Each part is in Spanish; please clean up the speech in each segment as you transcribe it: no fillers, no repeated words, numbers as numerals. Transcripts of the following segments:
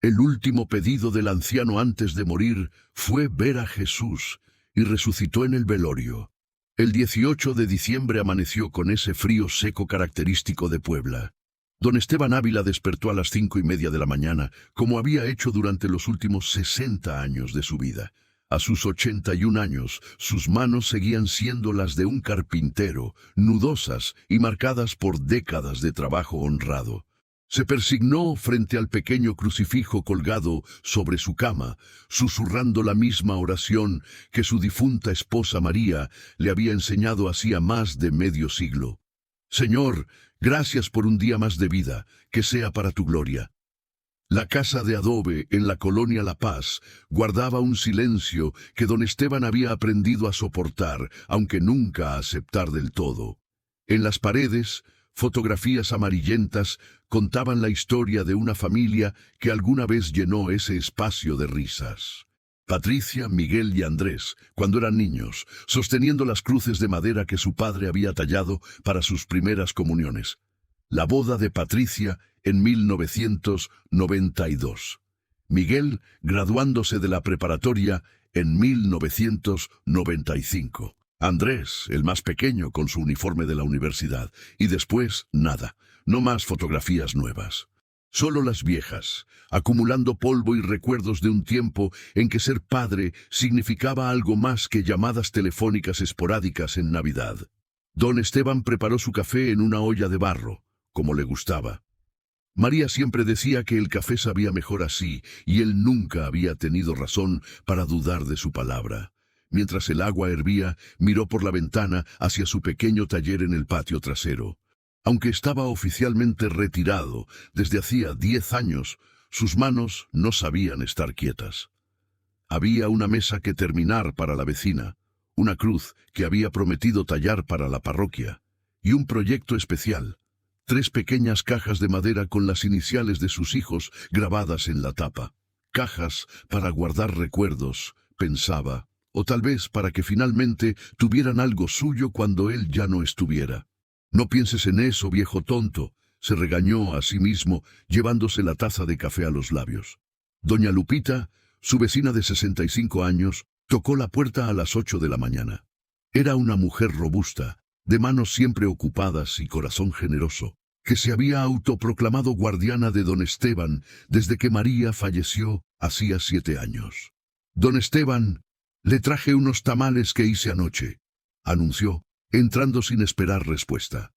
El último pedido del anciano antes de morir fue ver a Jesús, y resucitó en el velorio. El 18 de diciembre amaneció con ese frío seco característico de Puebla. Don Esteban Ávila despertó a las 5:30 de la mañana, como había hecho durante los últimos 60 años de su vida. A sus 81 años, sus manos seguían siendo las de un carpintero, nudosas y marcadas por décadas de trabajo honrado. Se persignó frente al pequeño crucifijo colgado sobre su cama, susurrando la misma oración que su difunta esposa María le había enseñado hacía más de medio siglo. Señor, gracias por un día más de vida, que sea para tu gloria. La casa de adobe en la colonia La Paz guardaba un silencio que don Esteban había aprendido a soportar, aunque nunca a aceptar del todo. En las paredes, fotografías amarillentas contaban la historia de una familia que alguna vez llenó ese espacio de risas. Patricia, Miguel y Andrés, cuando eran niños, sosteniendo las cruces de madera que su padre había tallado para sus primeras comuniones. La boda de Patricia en 1992. Miguel graduándose de la preparatoria en 1995. Andrés, el más pequeño, con su uniforme de la universidad. Y después, nada, no más fotografías nuevas. Solo las viejas, acumulando polvo y recuerdos de un tiempo en que ser padre significaba algo más que llamadas telefónicas esporádicas en Navidad. Don Esteban preparó su café en una olla de barro, como le gustaba. María siempre decía que el café sabía mejor así, y él nunca había tenido razón para dudar de su palabra. Mientras el agua hervía, miró por la ventana hacia su pequeño taller en el patio trasero. Aunque estaba oficialmente retirado desde hacía 10 años, sus manos no sabían estar quietas. Había una mesa que terminar para la vecina, una cruz que había prometido tallar para la parroquia, y un proyecto especial. 3 pequeñas cajas de madera con las iniciales de sus hijos grabadas en la tapa. Cajas para guardar recuerdos, pensaba, o tal vez para que finalmente tuvieran algo suyo cuando él ya no estuviera. No pienses en eso, viejo tonto, se regañó a sí mismo, llevándose la taza de café a los labios. Doña Lupita, su vecina de 65 años, tocó la puerta a las 8 de la mañana. Era una mujer robusta, de manos siempre ocupadas y corazón generoso, que se había autoproclamado guardiana de don Esteban desde que María falleció hacía 7 años. Don Esteban, le traje unos tamales que hice anoche, anunció, entrando sin esperar respuesta.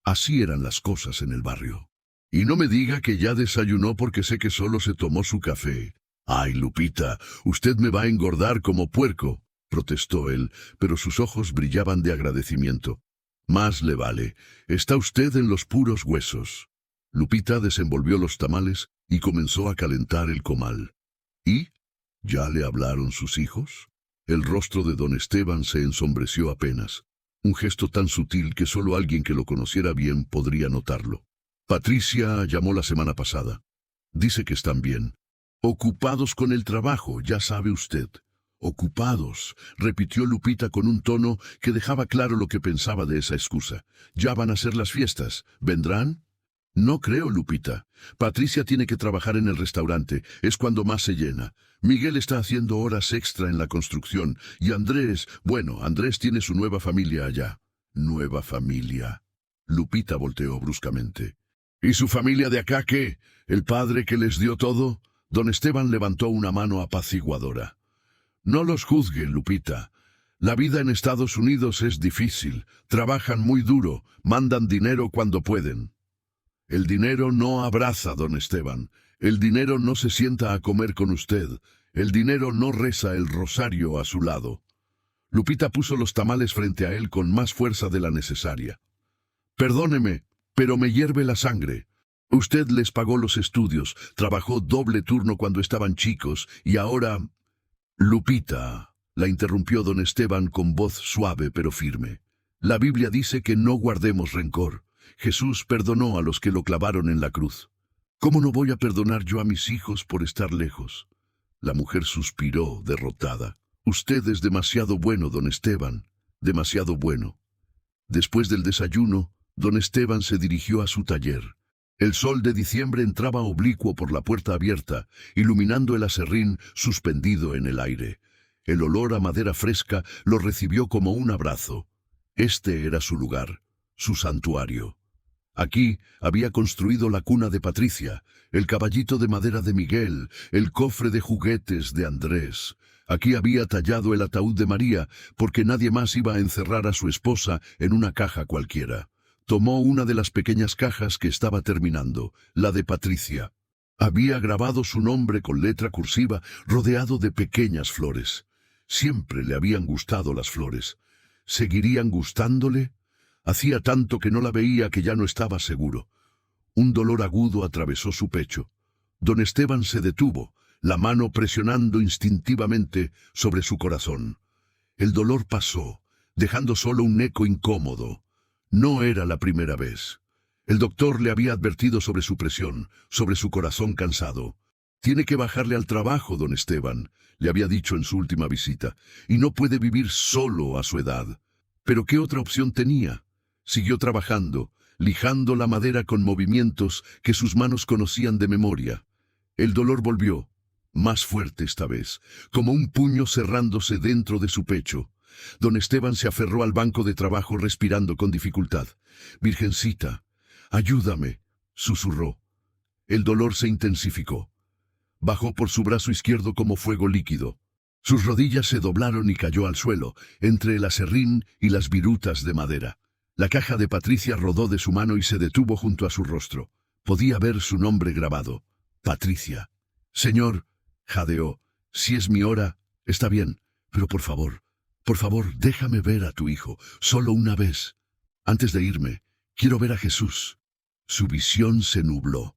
Así eran las cosas en el barrio. Y no me diga que ya desayunó porque sé que solo se tomó su café. Ay, Lupita, usted me va a engordar como puerco, protestó él, pero sus ojos brillaban de agradecimiento. Más le vale, está usted en los puros huesos. Lupita desenvolvió los tamales y comenzó a calentar el comal. ¿Y? ¿Ya le hablaron sus hijos? El rostro de don Esteban se ensombreció apenas. Un gesto tan sutil que solo alguien que lo conociera bien podría notarlo. Patricia llamó la semana pasada. Dice que están bien. Ocupados con el trabajo, ya sabe usted. Ocupados, repitió Lupita con un tono que dejaba claro lo que pensaba de esa excusa. Ya van a ser las fiestas. ¿Vendrán? No creo, Lupita. Patricia tiene que trabajar en el restaurante. Es cuando más se llena. Miguel está haciendo horas extra en la construcción. Y Andrés, bueno, Andrés tiene su nueva familia allá. ¿Nueva familia? Lupita volteó bruscamente. ¿Y su familia de acá qué? ¿El padre que les dio todo? Don Esteban levantó una mano apaciguadora. No los juzgue, Lupita. La vida en Estados Unidos es difícil. Trabajan muy duro, mandan dinero cuando pueden. El dinero no abraza, don Esteban. El dinero no se sienta a comer con usted. El dinero no reza el rosario a su lado. Lupita puso los tamales frente a él con más fuerza de la necesaria. Perdóneme, pero me hierve la sangre. Usted les pagó los estudios, trabajó doble turno cuando estaban chicos, y ahora... Lupita, la interrumpió don Esteban con voz suave pero firme. La Biblia dice que no guardemos rencor. Jesús perdonó a los que lo clavaron en la cruz. ¿Cómo no voy a perdonar yo a mis hijos por estar lejos? La mujer suspiró, derrotada. Usted es demasiado bueno, don Esteban, demasiado bueno. Después del desayuno, don Esteban se dirigió a su taller. El sol de diciembre entraba oblicuo por la puerta abierta, iluminando el aserrín suspendido en el aire. El olor a madera fresca lo recibió como un abrazo. Este era su lugar, su santuario. Aquí había construido la cuna de Patricia, el caballito de madera de Miguel, el cofre de juguetes de Andrés. Aquí había tallado el ataúd de María, porque nadie más iba a encerrar a su esposa en una caja cualquiera. Tomó una de las pequeñas cajas que estaba terminando, la de Patricia. Había grabado su nombre con letra cursiva, rodeado de pequeñas flores. Siempre le habían gustado las flores. ¿Seguirían gustándole? Hacía tanto que no la veía que ya no estaba seguro. Un dolor agudo atravesó su pecho. Don Esteban se detuvo, la mano presionando instintivamente sobre su corazón. El dolor pasó, dejando solo un eco incómodo. No era la primera vez. El doctor le había advertido sobre su presión, sobre su corazón cansado. «Tiene que bajarle al trabajo, don Esteban», le había dicho en su última visita, «y no puede vivir solo a su edad». Pero ¿qué otra opción tenía? Siguió trabajando, lijando la madera con movimientos que sus manos conocían de memoria. El dolor volvió, más fuerte esta vez, como un puño cerrándose dentro de su pecho. Don Esteban se aferró al banco de trabajo respirando con dificultad. «Virgencita, ayúdame», susurró. El dolor se intensificó. Bajó por su brazo izquierdo como fuego líquido. Sus rodillas se doblaron y cayó al suelo, entre el aserrín y las virutas de madera. La caja de Patricia rodó de su mano y se detuvo junto a su rostro. Podía ver su nombre grabado. Patricia. «Señor», jadeó, «si es mi hora, está bien, pero por favor, déjame ver a tu hijo, solo una vez. Antes de irme, quiero ver a Jesús». Su visión se nubló.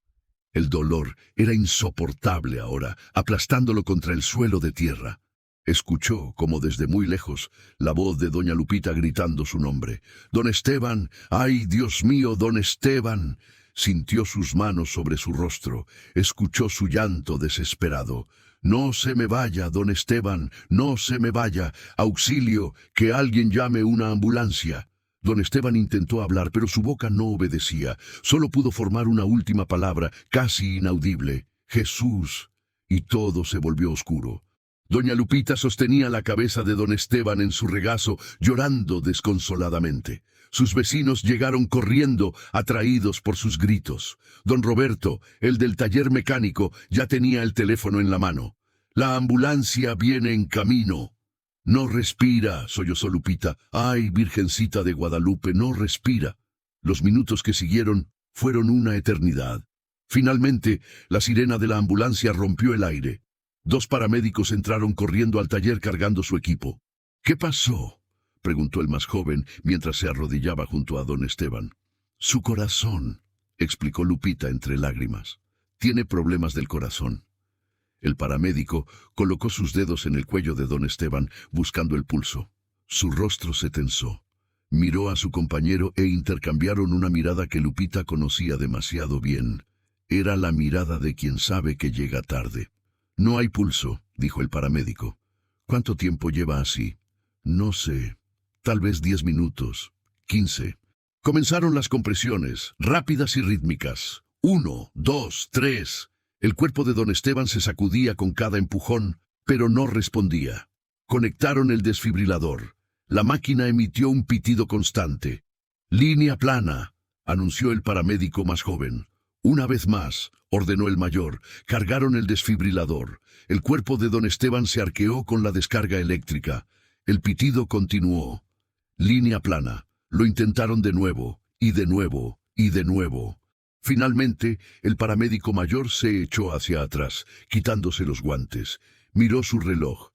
El dolor era insoportable ahora, aplastándolo contra el suelo de tierra. Escuchó, como desde muy lejos, la voz de doña Lupita gritando su nombre. «Don Esteban, ay, Dios mío, don Esteban». Sintió sus manos sobre su rostro, escuchó su llanto desesperado. «No se me vaya, don Esteban, no se me vaya. Auxilio, que alguien llame una ambulancia». Don Esteban intentó hablar, pero su boca no obedecía. Solo pudo formar una última palabra, casi inaudible. «Jesús». Y todo se volvió oscuro. Doña Lupita sostenía la cabeza de don Esteban en su regazo, llorando desconsoladamente. Sus vecinos llegaron corriendo, atraídos por sus gritos. Don Roberto, el del taller mecánico, ya tenía el teléfono en la mano. «La ambulancia viene en camino». «No respira», sollozó Lupita. «Ay, Virgencita de Guadalupe, no respira». Los minutos que siguieron fueron una eternidad. Finalmente, la sirena de la ambulancia rompió el aire. 2 paramédicos entraron corriendo al taller cargando su equipo. «¿Qué pasó?», preguntó el más joven mientras se arrodillaba junto a don Esteban. «Su corazón», explicó Lupita entre lágrimas. «Tiene problemas del corazón». El paramédico colocó sus dedos en el cuello de don Esteban, buscando el pulso. Su rostro se tensó. Miró a su compañero e intercambiaron una mirada que Lupita conocía demasiado bien. Era la mirada de quien sabe que llega tarde. «No hay pulso», dijo el paramédico. «¿Cuánto tiempo lleva así?» «No sé. Tal vez 10 minutos. 15. Comenzaron las compresiones, rápidas y rítmicas. 1, 2, 3. El cuerpo de don Esteban se sacudía con cada empujón, pero no respondía. Conectaron el desfibrilador. La máquina emitió un pitido constante. «Línea plana», anunció el paramédico más joven. Una vez más, ordenó el mayor, cargaron el desfibrilador. El cuerpo de don Esteban se arqueó con la descarga eléctrica. El pitido continuó. «Línea plana». Lo intentaron de nuevo, y de nuevo, y de nuevo. Finalmente, el paramédico mayor se echó hacia atrás, quitándose los guantes. Miró su reloj.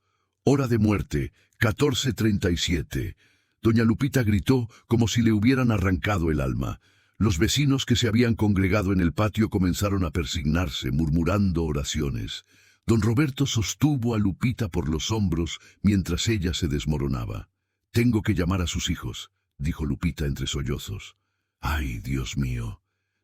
Hora de muerte, 14:37. Doña Lupita gritó como si le hubieran arrancado el alma. Los vecinos que se habían congregado en el patio comenzaron a persignarse, murmurando oraciones. Don Roberto sostuvo a Lupita por los hombros mientras ella se desmoronaba. «Tengo que llamar a sus hijos», dijo Lupita entre sollozos. «Ay, Dios mío.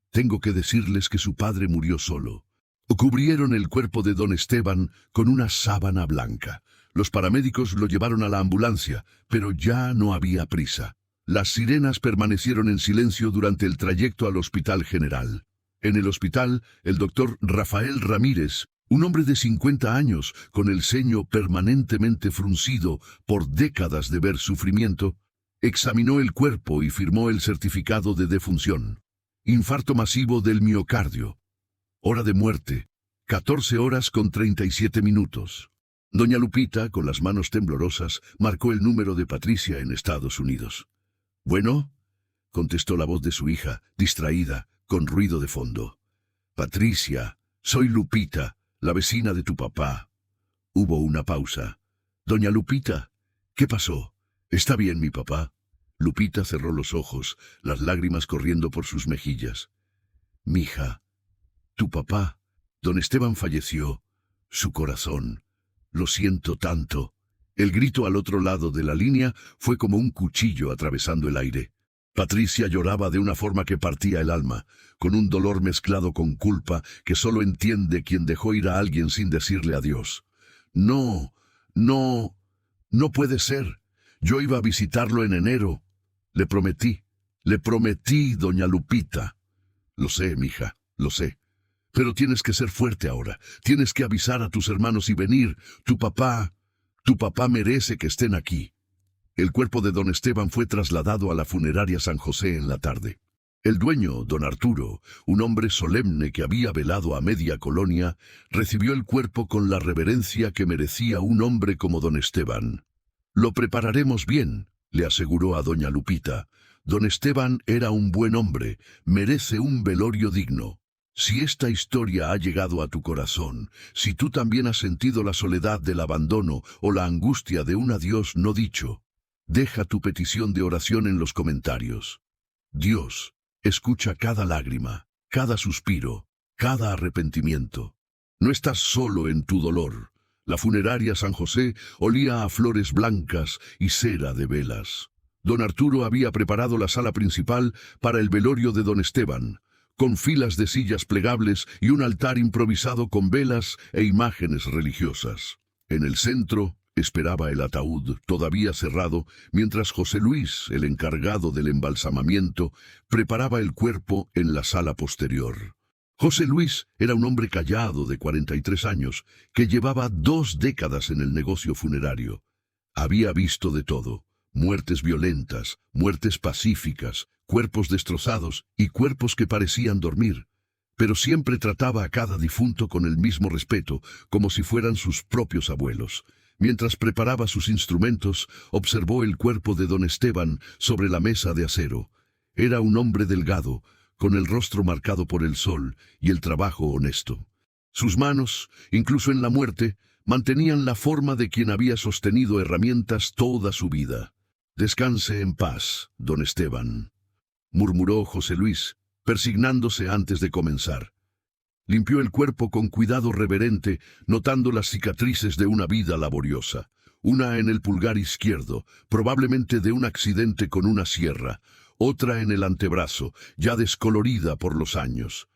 Tengo que decirles que su padre murió solo». Cubrieron el cuerpo de don Esteban con una sábana blanca. Los paramédicos lo llevaron a la ambulancia, pero ya no había prisa. Las sirenas permanecieron en silencio durante el trayecto al Hospital General. En el hospital, el doctor Rafael Ramírez, un hombre de 50 años, con el ceño permanentemente fruncido por décadas de ver sufrimiento, examinó el cuerpo y firmó el certificado de defunción. Infarto masivo del miocardio. Hora de muerte, 14 horas con 37 minutos. Doña Lupita, con las manos temblorosas, marcó el número de Patricia en Estados Unidos. «¿Bueno?», contestó la voz de su hija, distraída, con ruido de fondo. «Patricia, soy Lupita, la vecina de tu papá». Hubo una pausa. «Doña Lupita, ¿qué pasó? ¿Está bien mi papá?». Lupita cerró los ojos, las lágrimas corriendo por sus mejillas. «Mija, tu papá, don Esteban, falleció. Su corazón. Lo siento tanto». El grito al otro lado de la línea fue como un cuchillo atravesando el aire. Patricia lloraba de una forma que partía el alma, con un dolor mezclado con culpa que solo entiende quien dejó ir a alguien sin decirle adiós. «No, no, no puede ser. Yo iba a visitarlo en enero. Le prometí, doña Lupita». «Lo sé, mija, lo sé. Pero tienes que ser fuerte ahora. Tienes que avisar a tus hermanos y venir. Tu papá merece que estén aquí». El cuerpo de don Esteban fue trasladado a la funeraria San José en la tarde. El dueño, don Arturo, un hombre solemne que había velado a media colonia, recibió el cuerpo con la reverencia que merecía un hombre como don Esteban. «Lo prepararemos bien», le aseguró a doña Lupita. «Don Esteban era un buen hombre, merece un velorio digno». Si esta historia ha llegado a tu corazón, si tú también has sentido la soledad del abandono o la angustia de un adiós no dicho, deja tu petición de oración en los comentarios. Dios escucha cada lágrima, cada suspiro, cada arrepentimiento. No estás solo en tu dolor. La funeraria San José olía a flores blancas y cera de velas. Don Arturo había preparado la sala principal para el velorio de don Esteban, con filas de sillas plegables y un altar improvisado con velas e imágenes religiosas. En el centro esperaba el ataúd, todavía cerrado, mientras José Luis, el encargado del embalsamamiento, preparaba el cuerpo en la sala posterior. José Luis era un hombre callado de 43 años, que llevaba 2 décadas en el negocio funerario. Había visto de todo: muertes violentas, muertes pacíficas, cuerpos destrozados y cuerpos que parecían dormir. Pero siempre trataba a cada difunto con el mismo respeto, como si fueran sus propios abuelos. Mientras preparaba sus instrumentos, observó el cuerpo de don Esteban sobre la mesa de acero. Era un hombre delgado, con el rostro marcado por el sol y el trabajo honesto. Sus manos, incluso en la muerte, mantenían la forma de quien había sostenido herramientas toda su vida. «Descanse en paz, don Esteban», murmuró José Luis, persignándose antes de comenzar. Limpió el cuerpo con cuidado reverente, notando las cicatrices de una vida laboriosa. Una en el pulgar izquierdo, probablemente de un accidente con una sierra. Otra en el antebrazo, ya descolorida por los años.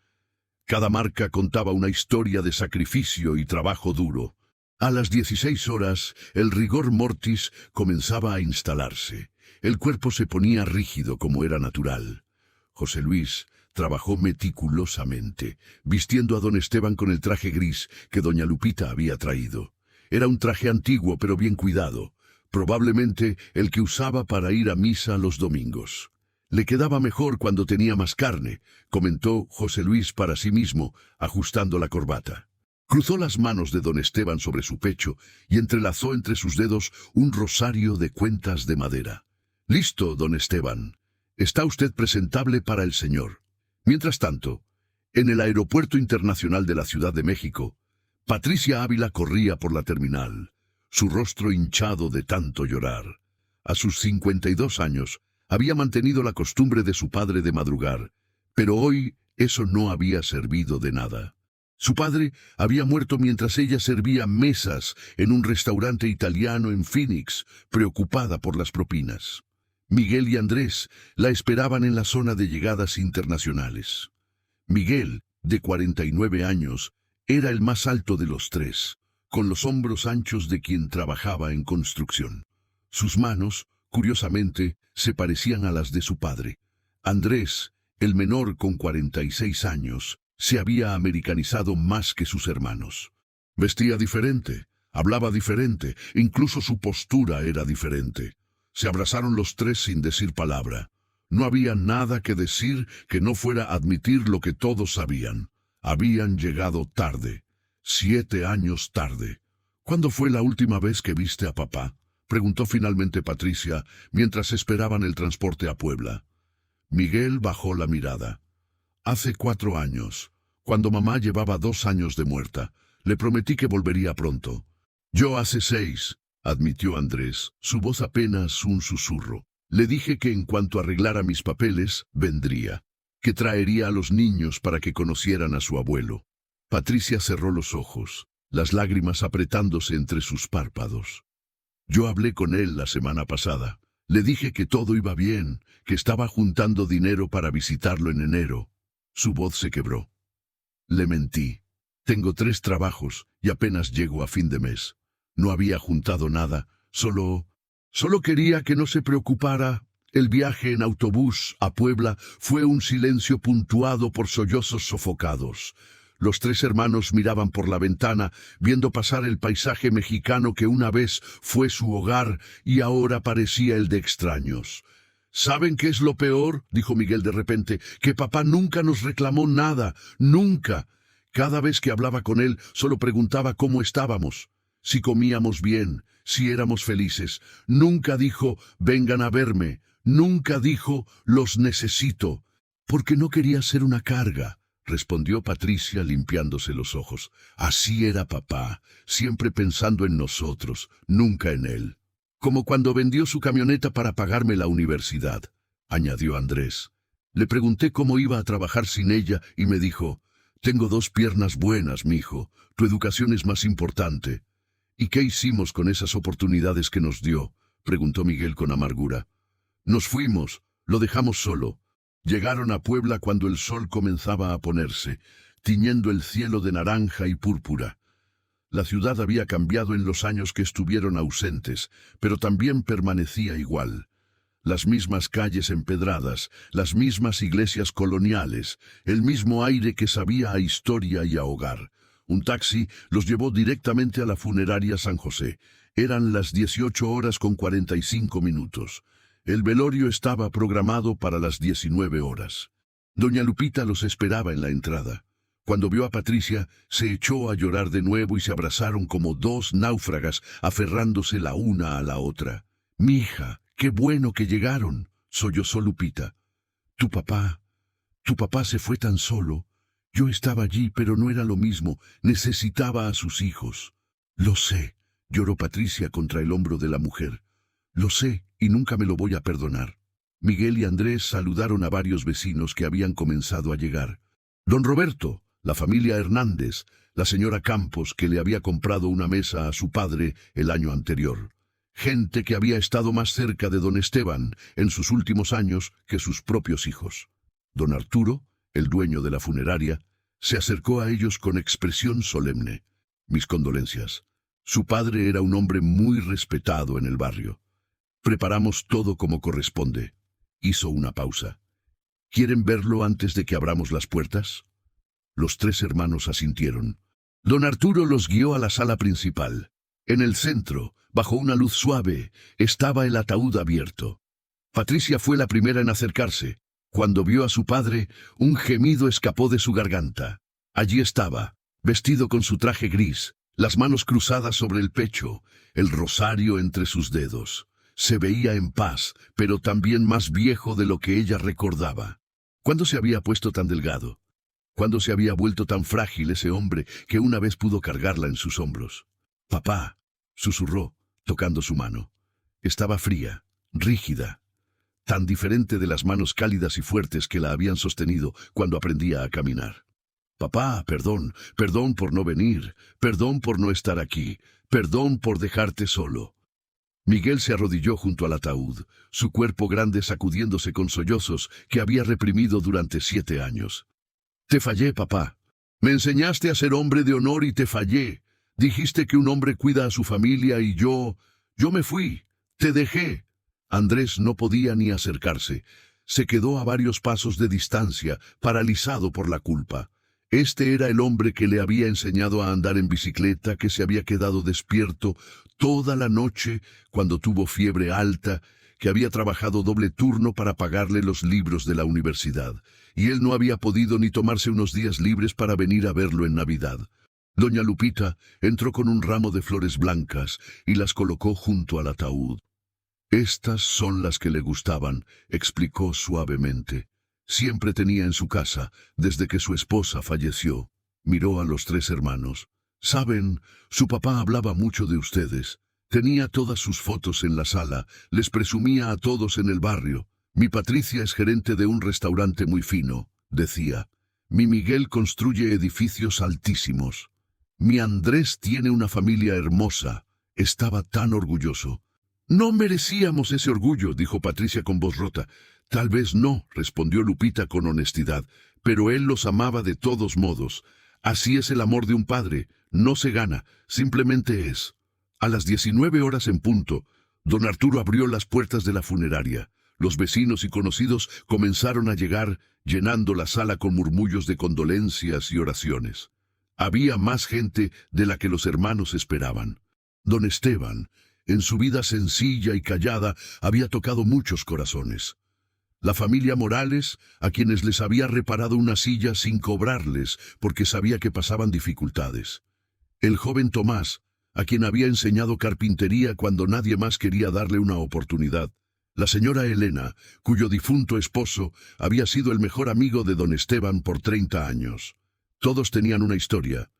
Cada marca contaba una historia de sacrificio y trabajo duro. A las 16 horas, el rigor mortis comenzaba a instalarse. El cuerpo se ponía rígido como era natural. José Luis trabajó meticulosamente, vistiendo a don Esteban con el traje gris que doña Lupita había traído. Era un traje antiguo pero bien cuidado, probablemente el que usaba para ir a misa los domingos. «Le quedaba mejor cuando tenía más carne», comentó José Luis para sí mismo, ajustando la corbata. Cruzó las manos de don Esteban sobre su pecho y entrelazó entre sus dedos un rosario de cuentas de madera. «Listo, don Esteban. Está usted presentable para el Señor». Mientras tanto, en el Aeropuerto Internacional de la Ciudad de México, Patricia Ávila corría por la terminal, su rostro hinchado de tanto llorar. A sus 52 años, había mantenido la costumbre de su padre de madrugar, pero hoy eso no había servido de nada. Su padre había muerto mientras ella servía mesas en un restaurante italiano en Phoenix, preocupada por las propinas. Miguel y Andrés la esperaban en la zona de llegadas internacionales. Miguel, de 49 años, era el más alto de los 3, con los hombros anchos de quien trabajaba en construcción. Sus manos, curiosamente, se parecían a las de su padre. Andrés El menor, con 46 años, se había americanizado más que sus hermanos. Vestía diferente, hablaba diferente, incluso su postura era diferente. Se abrazaron los tres sin decir palabra. No había nada que decir que no fuera admitir lo que todos sabían. Habían llegado tarde. 7 años tarde. ¿Cuándo fue la última vez que viste a papá?, preguntó finalmente Patricia, mientras esperaban el transporte a Puebla. Miguel bajó la mirada. Hace 4 años, cuando mamá llevaba 2 años de muerta. Le prometí que volvería pronto. Yo hace 6, admitió Andrés, su voz apenas un susurro. Le dije que en cuanto arreglara mis papeles, vendría. Que traería a los niños para que conocieran a su abuelo. Patricia cerró los ojos, las lágrimas apretándose entre sus párpados. Yo hablé con él la semana pasada. Le dije que todo iba bien, que estaba juntando dinero para visitarlo en enero. Su voz se quebró. Le mentí. Tengo 3 trabajos y apenas llego a fin de mes. No había juntado nada, solo quería que no se preocupara. El viaje en autobús a Puebla fue un silencio puntuado por sollozos sofocados. Los 3 hermanos miraban por la ventana, viendo pasar el paisaje mexicano que una vez fue su hogar y ahora parecía el de extraños. ¿Saben qué es lo peor?, dijo Miguel de repente, que papá nunca nos reclamó nada, nunca. Cada vez que hablaba con él, solo preguntaba cómo estábamos, si comíamos bien, si éramos felices. Nunca dijo, vengan a verme, nunca dijo, los necesito, porque no quería ser una carga, respondió Patricia limpiándose los ojos. Así era papá, siempre pensando en nosotros, nunca en él. Como cuando vendió su camioneta para pagarme la universidad, añadió Andrés. Le pregunté cómo iba a trabajar sin ella y me dijo, tengo 2 piernas buenas, mijo, tu educación es más importante. ¿Y qué hicimos con esas oportunidades que nos dio?, preguntó Miguel con amargura. Nos fuimos, lo dejamos solo. Llegaron a Puebla cuando el sol comenzaba a ponerse, tiñendo el cielo de naranja y púrpura. La ciudad había cambiado en los años que estuvieron ausentes, pero también permanecía igual. Las mismas calles empedradas, las mismas iglesias coloniales, el mismo aire que sabía a historia y a hogar. Un taxi los llevó directamente a la funeraria San José. Eran las 18:45. El velorio estaba programado para las 19 horas. Doña Lupita los esperaba en la entrada. Cuando vio a Patricia, se echó a llorar de nuevo y se abrazaron como 2 náufragas, aferrándose la una a la otra. «Mija, qué bueno que llegaron», sollozó Lupita. Tu papá se fue tan solo. Yo estaba allí, pero no era lo mismo. Necesitaba a sus hijos». «Lo sé», lloró Patricia contra el hombro de la mujer. «Lo sé, y nunca me lo voy a perdonar». Miguel y Andrés saludaron a varios vecinos que habían comenzado a llegar. Don Roberto, la familia Hernández, la señora Campos, que le había comprado una mesa a su padre el año anterior. Gente que había estado más cerca de don Esteban en sus últimos años que sus propios hijos. Don Arturo, el dueño de la funeraria, se acercó a ellos con expresión solemne. «Mis condolencias. Su padre era un hombre muy respetado en el barrio. Preparamos todo como corresponde». Hizo una pausa. «¿Quieren verlo antes de que abramos las puertas?». Los 3 hermanos asintieron. Don Arturo los guió a la sala principal. En el centro, bajo una luz suave, estaba el ataúd abierto. Patricia fue la primera en acercarse. Cuando vio a su padre, un gemido escapó de su garganta. Allí estaba, vestido con su traje gris, las manos cruzadas sobre el pecho, el rosario entre sus dedos. Se veía en paz, pero también más viejo de lo que ella recordaba. ¿Cuándo se había puesto tan delgado? ¿Cuándo se había vuelto tan frágil ese hombre que una vez pudo cargarla en sus hombros? «Papá», susurró, tocando su mano. Estaba fría, rígida, tan diferente de las manos cálidas y fuertes que la habían sostenido cuando aprendía a caminar. «Papá, perdón por no venir, perdón por no estar aquí, perdón por dejarte solo». Miguel se arrodilló junto al ataúd, su cuerpo grande sacudiéndose con sollozos que había reprimido durante 7 años. «Te fallé, papá. Me enseñaste a ser hombre de honor y te fallé. Dijiste que un hombre cuida a su familia y yo me fui. Te dejé». Andrés no podía ni acercarse. Se quedó a varios pasos de distancia, paralizado por la culpa. Este era el hombre que le había enseñado a andar en bicicleta, que se había quedado despierto toda la noche cuando tuvo fiebre alta, que había trabajado doble turno para pagarle los libros de la universidad, y él no había podido ni tomarse unos días libres para venir a verlo en Navidad. Doña Lupita entró con un ramo de flores blancas y las colocó junto al ataúd. «Estas son las que le gustaban», explicó suavemente. «Siempre tenía en su casa, desde que su esposa falleció». Miró a los tres hermanos. «Saben, su papá hablaba mucho de ustedes. Tenía todas sus fotos en la sala, les presumía a todos en el barrio. Mi Patricia es gerente de un restaurante muy fino», decía. «Mi Miguel construye edificios altísimos. Mi Andrés tiene una familia hermosa». Estaba tan orgulloso. «No merecíamos ese orgullo», dijo Patricia con voz rota. «Tal vez no», respondió Lupita con honestidad, «pero él los amaba de todos modos. Así es el amor de un padre, no se gana, simplemente es». A las 19 horas en punto, don Arturo abrió las puertas de la funeraria. Los vecinos y conocidos comenzaron a llegar, llenando la sala con murmullos de condolencias y oraciones. Había más gente de la que los hermanos esperaban. Don Esteban, en su vida sencilla y callada, había tocado muchos corazones. La familia Morales, a quienes les había reparado una silla sin cobrarles, porque sabía que pasaban dificultades. El joven Tomás, a quien había enseñado carpintería cuando nadie más quería darle una oportunidad. La señora Elena, cuyo difunto esposo había sido el mejor amigo de don Esteban por 30 años. Todos tenían una historia.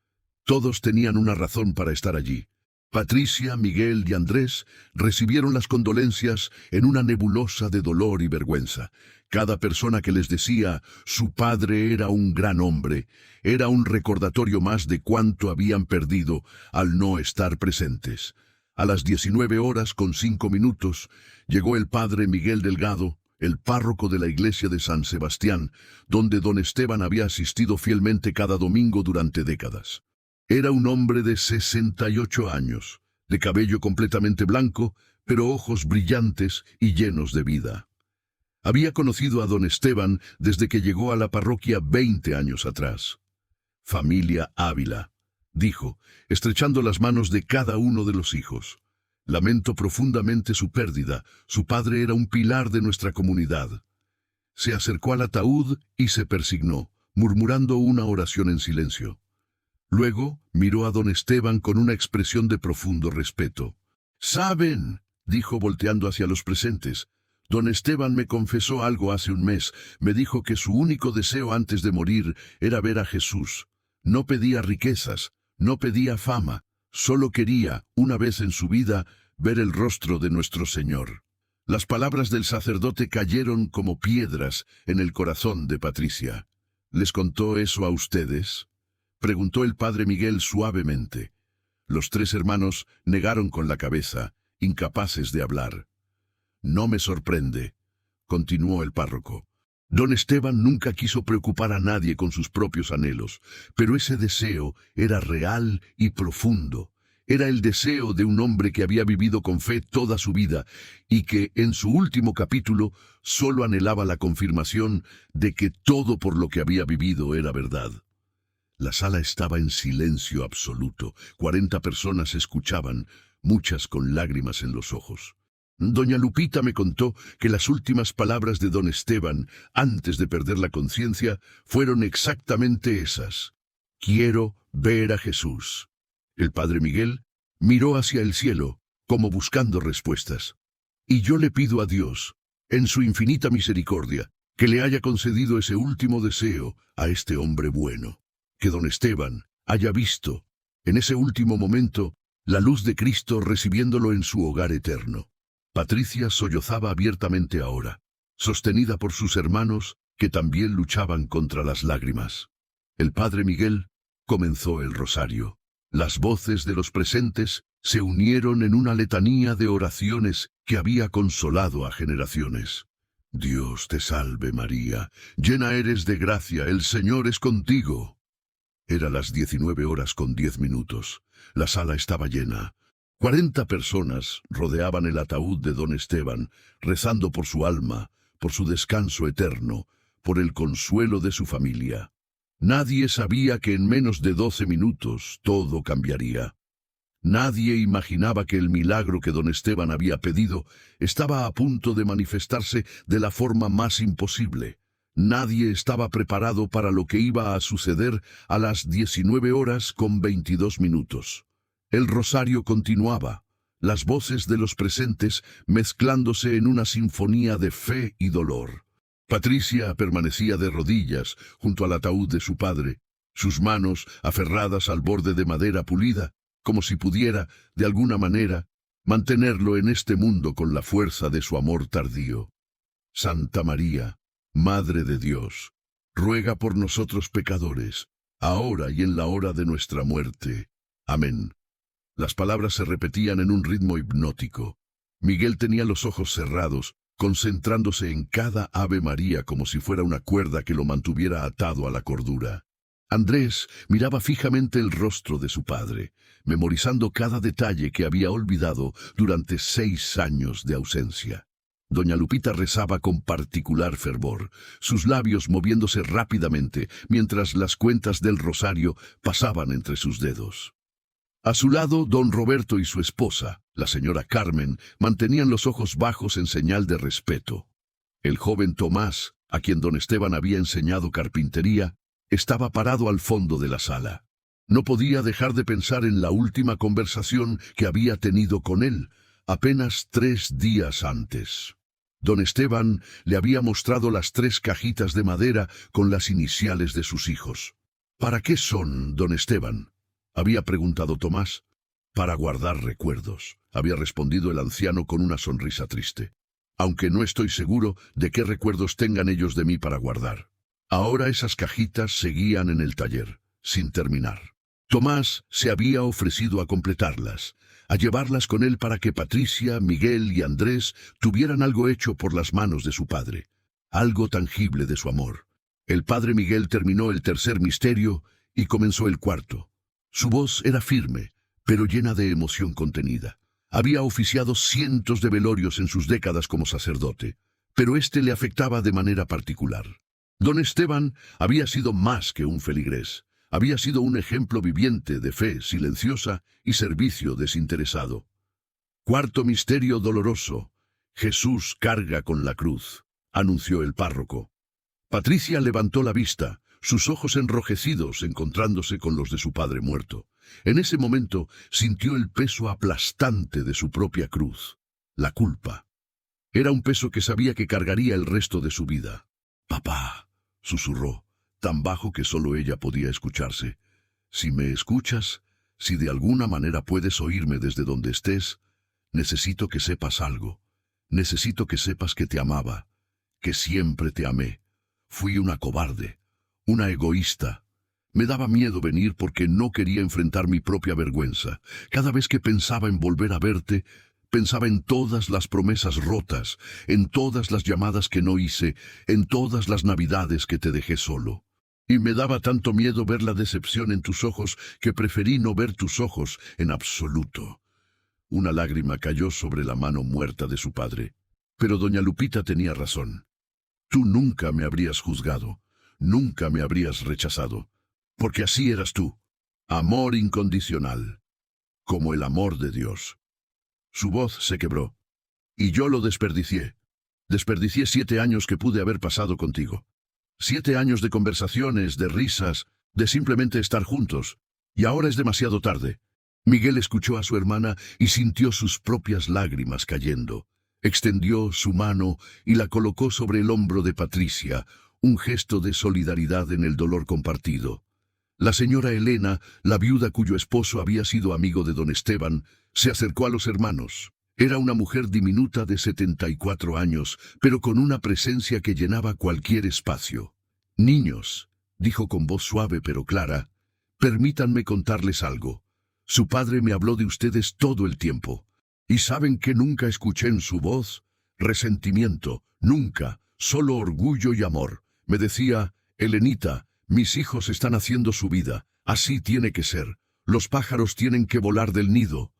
Todos tenían una razón para estar allí. Patricia, Miguel y Andrés recibieron las condolencias en una nebulosa de dolor y vergüenza. Cada persona que les decía su padre era un gran hombre, era un recordatorio más de cuánto habían perdido al no estar presentes. A las 19:05 llegó el padre Miguel Delgado, el párroco de la iglesia de San Sebastián, donde don Esteban había asistido fielmente cada domingo durante décadas. Era un hombre de 68 años, de cabello completamente blanco, pero ojos brillantes y llenos de vida. Había conocido a don Esteban desde que llegó a la parroquia 20 años atrás. «Familia Ávila», dijo, estrechando las manos de cada uno de los hijos. «Lamento profundamente su pérdida. Su padre era un pilar de nuestra comunidad». Se acercó al ataúd y se persignó, murmurando una oración en silencio. Luego miró a don Esteban con una expresión de profundo respeto. «¿Saben?», dijo volteando hacia los presentes. «Don Esteban me confesó algo hace un mes. Me dijo que su único deseo antes de morir era ver a Jesús. No pedía riquezas, no pedía fama, solo quería, una vez en su vida, ver el rostro de nuestro Señor». Las palabras del sacerdote cayeron como piedras en el corazón de Patricia. «¿Les contó eso a ustedes?», preguntó el padre Miguel suavemente. Los tres hermanos negaron con la cabeza, incapaces de hablar. «No me sorprende», continuó el párroco. Don Esteban nunca quiso preocupar a nadie con sus propios anhelos, pero ese deseo era real y profundo. Era el deseo de un hombre que había vivido con fe toda su vida y que, en su último capítulo, solo anhelaba la confirmación de que todo por lo que había vivido era verdad. La sala estaba en silencio absoluto. 40 personas escuchaban, muchas con lágrimas en los ojos. Doña Lupita me contó que las últimas palabras de don Esteban, antes de perder la conciencia, fueron exactamente esas: «Quiero ver a Jesús». El padre Miguel miró hacia el cielo, como buscando respuestas. «Y yo le pido a Dios, en su infinita misericordia, que le haya concedido ese último deseo a este hombre bueno. Que don Esteban haya visto, en ese último momento, la luz de Cristo recibiéndolo en su hogar eterno». Patricia sollozaba abiertamente ahora, sostenida por sus hermanos, que también luchaban contra las lágrimas. El padre Miguel comenzó el rosario. Las voces de los presentes se unieron en una letanía de oraciones que había consolado a generaciones. «Dios te salve María, llena eres de gracia, el Señor es contigo». Era las 19:10. La sala estaba llena. 40 personas rodeaban el ataúd de don Esteban, rezando por su alma, por su descanso eterno, por el consuelo de su familia. Nadie sabía que en menos de 12 minutos todo cambiaría. Nadie imaginaba que el milagro que don Esteban había pedido estaba a punto de manifestarse de la forma más imposible. Nadie estaba preparado para lo que iba a suceder a las 19:22. El rosario continuaba, las voces de los presentes mezclándose en una sinfonía de fe y dolor. Patricia permanecía de rodillas junto al ataúd de su padre, sus manos aferradas al borde de madera pulida, como si pudiera, de alguna manera, mantenerlo en este mundo con la fuerza de su amor tardío. Santa María, Madre de Dios, ruega por nosotros pecadores, ahora y en la hora de nuestra muerte. Amén. Las palabras se repetían en un ritmo hipnótico. Miguel tenía los ojos cerrados, concentrándose en cada Ave María como si fuera una cuerda que lo mantuviera atado a la cordura. Andrés miraba fijamente el rostro de su padre, memorizando cada detalle que había olvidado durante 6 años de ausencia. Doña Lupita rezaba con particular fervor, sus labios moviéndose rápidamente mientras las cuentas del rosario pasaban entre sus dedos. A su lado, don Roberto y su esposa, la señora Carmen, mantenían los ojos bajos en señal de respeto. El joven Tomás, a quien don Esteban había enseñado carpintería, estaba parado al fondo de la sala. No podía dejar de pensar en la última conversación que había tenido con él, apenas 3 días antes. Don Esteban le había mostrado las 3 cajitas de madera con las iniciales de sus hijos. ¿Para qué son, don Esteban?, había preguntado Tomás. Para guardar recuerdos, había respondido el anciano con una sonrisa triste. Aunque no estoy seguro de qué recuerdos tengan ellos de mí para guardar. Ahora esas cajitas seguían en el taller, sin terminar. Tomás se había ofrecido a completarlas, a llevarlas con él para que Patricia, Miguel y Andrés tuvieran algo hecho por las manos de su padre, algo tangible de su amor. El padre Miguel terminó el 3er misterio y comenzó el 4. Su voz era firme, pero llena de emoción contenida. Había oficiado cientos de velorios en sus décadas como sacerdote, pero este le afectaba de manera particular. Don Esteban había sido más que un feligrés. Había sido un ejemplo viviente de fe silenciosa y servicio desinteresado. 4 misterio doloroso. Jesús carga con la cruz, anunció el párroco. Patricia levantó la vista, sus ojos enrojecidos encontrándose con los de su padre muerto. En ese momento sintió el peso aplastante de su propia cruz, la culpa. Era un peso que sabía que cargaría el resto de su vida. «Papá», susurró, tan bajo que solo ella podía escucharse. «Si me escuchas, si de alguna manera puedes oírme desde donde estés, necesito que sepas algo. Necesito que sepas que te amaba, que siempre te amé. Fui una cobarde, una egoísta. Me daba miedo venir porque no quería enfrentar mi propia vergüenza. Cada vez que pensaba en volver a verte, pensaba en todas las promesas rotas, en todas las llamadas que no hice, en todas las navidades que te dejé solo. Y me daba tanto miedo ver la decepción en tus ojos que preferí no ver tus ojos en absoluto». Una lágrima cayó sobre la mano muerta de su padre. Pero doña Lupita tenía razón. Tú nunca me habrías juzgado, nunca me habrías rechazado, porque así eras tú. Amor incondicional, como el amor de Dios. Su voz se quebró. Y yo lo desperdicié. Desperdicié 7 años que pude haber pasado contigo. 7 años de conversaciones, de risas, de simplemente estar juntos. Y ahora es demasiado tarde. Miguel escuchó a su hermana y sintió sus propias lágrimas cayendo. Extendió su mano y la colocó sobre el hombro de Patricia, un gesto de solidaridad en el dolor compartido. La señora Elena, la viuda cuyo esposo había sido amigo de don Esteban, se acercó a los hermanos. Era una mujer diminuta de 74 años, pero con una presencia que llenaba cualquier espacio. «Niños», dijo con voz suave pero clara, «permítanme contarles algo. Su padre me habló de ustedes todo el tiempo. ¿Y saben que nunca escuché en su voz? Resentimiento, nunca, solo orgullo y amor. Me decía, Elenita, mis hijos están haciendo su vida, así tiene que ser. Los pájaros tienen que volar del nido».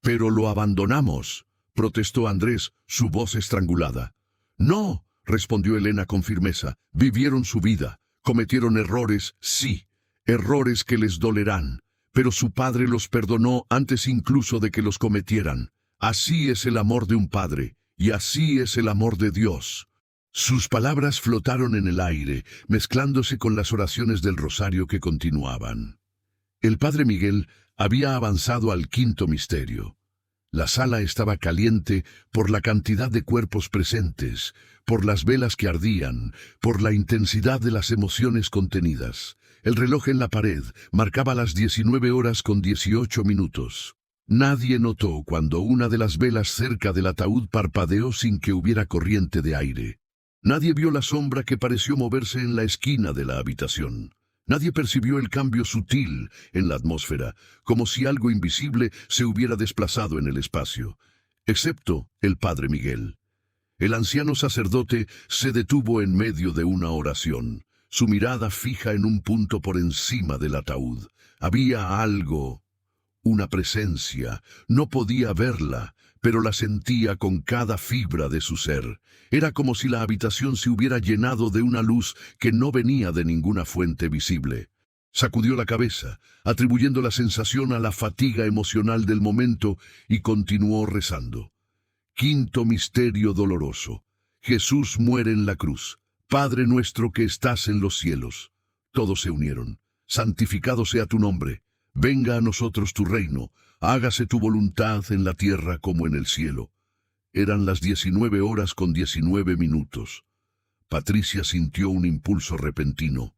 «Pero lo abandonamos», protestó Andrés, su voz estrangulada. «No», respondió Elena con firmeza. Vivieron su vida, cometieron errores, sí, errores que les dolerán, pero su padre los perdonó antes incluso de que los cometieran. Así es el amor de un padre, y así es el amor de Dios. Sus palabras flotaron en el aire, mezclándose con las oraciones del rosario que continuaban. El padre Miguel había avanzado al quinto misterio. La sala estaba caliente por la cantidad de cuerpos presentes, por las velas que ardían, por la intensidad de las emociones contenidas. El reloj en la pared marcaba las 19:18. Nadie notó cuando una de las velas cerca del ataúd parpadeó sin que hubiera corriente de aire. Nadie vio la sombra que pareció moverse en la esquina de la habitación. Nadie percibió el cambio sutil en la atmósfera, como si algo invisible se hubiera desplazado en el espacio, excepto el padre Miguel. El anciano sacerdote se detuvo en medio de una oración, su mirada fija en un punto por encima del ataúd. Había algo, una presencia, no podía verla, pero la sentía con cada fibra de su ser. Era como si la habitación se hubiera llenado de una luz que no venía de ninguna fuente visible. Sacudió la cabeza, atribuyendo la sensación a la fatiga emocional del momento, y continuó rezando. Quinto misterio doloroso. Jesús muere en la cruz. Padre nuestro que estás en los cielos. Todos se unieron. Santificado sea tu nombre. Venga a nosotros tu reino. Hágase tu voluntad en la tierra como en el cielo. Eran las 19:19. Patricia sintió un impulso repentino.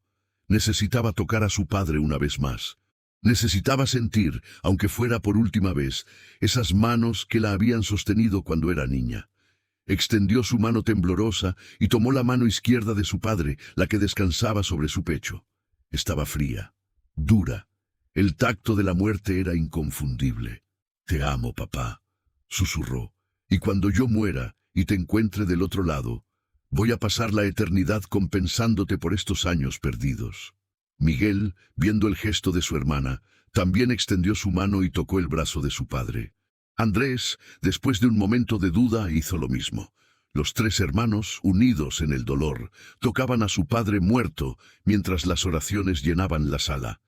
Necesitaba tocar a su padre una vez más. Necesitaba sentir, aunque fuera por última vez, esas manos que la habían sostenido cuando era niña. Extendió su mano temblorosa y tomó la mano izquierda de su padre, la que descansaba sobre su pecho. Estaba fría, dura. El tacto de la muerte era inconfundible. «Te amo, papá», susurró, «y cuando yo muera y te encuentre del otro lado, voy a pasar la eternidad compensándote por estos años perdidos». Miguel, viendo el gesto de su hermana, también extendió su mano y tocó el brazo de su padre. Andrés, después de un momento de duda, hizo lo mismo. Los tres hermanos, unidos en el dolor, tocaban a su padre muerto mientras las oraciones llenaban la sala.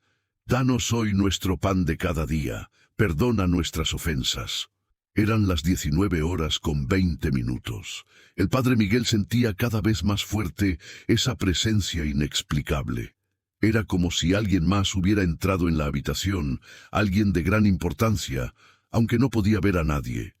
«Danos hoy nuestro pan de cada día, perdona nuestras ofensas». Eran las 19:20. El padre Miguel sentía cada vez más fuerte esa presencia inexplicable. Era como si alguien más hubiera entrado en la habitación, alguien de gran importancia, aunque no podía ver a nadie.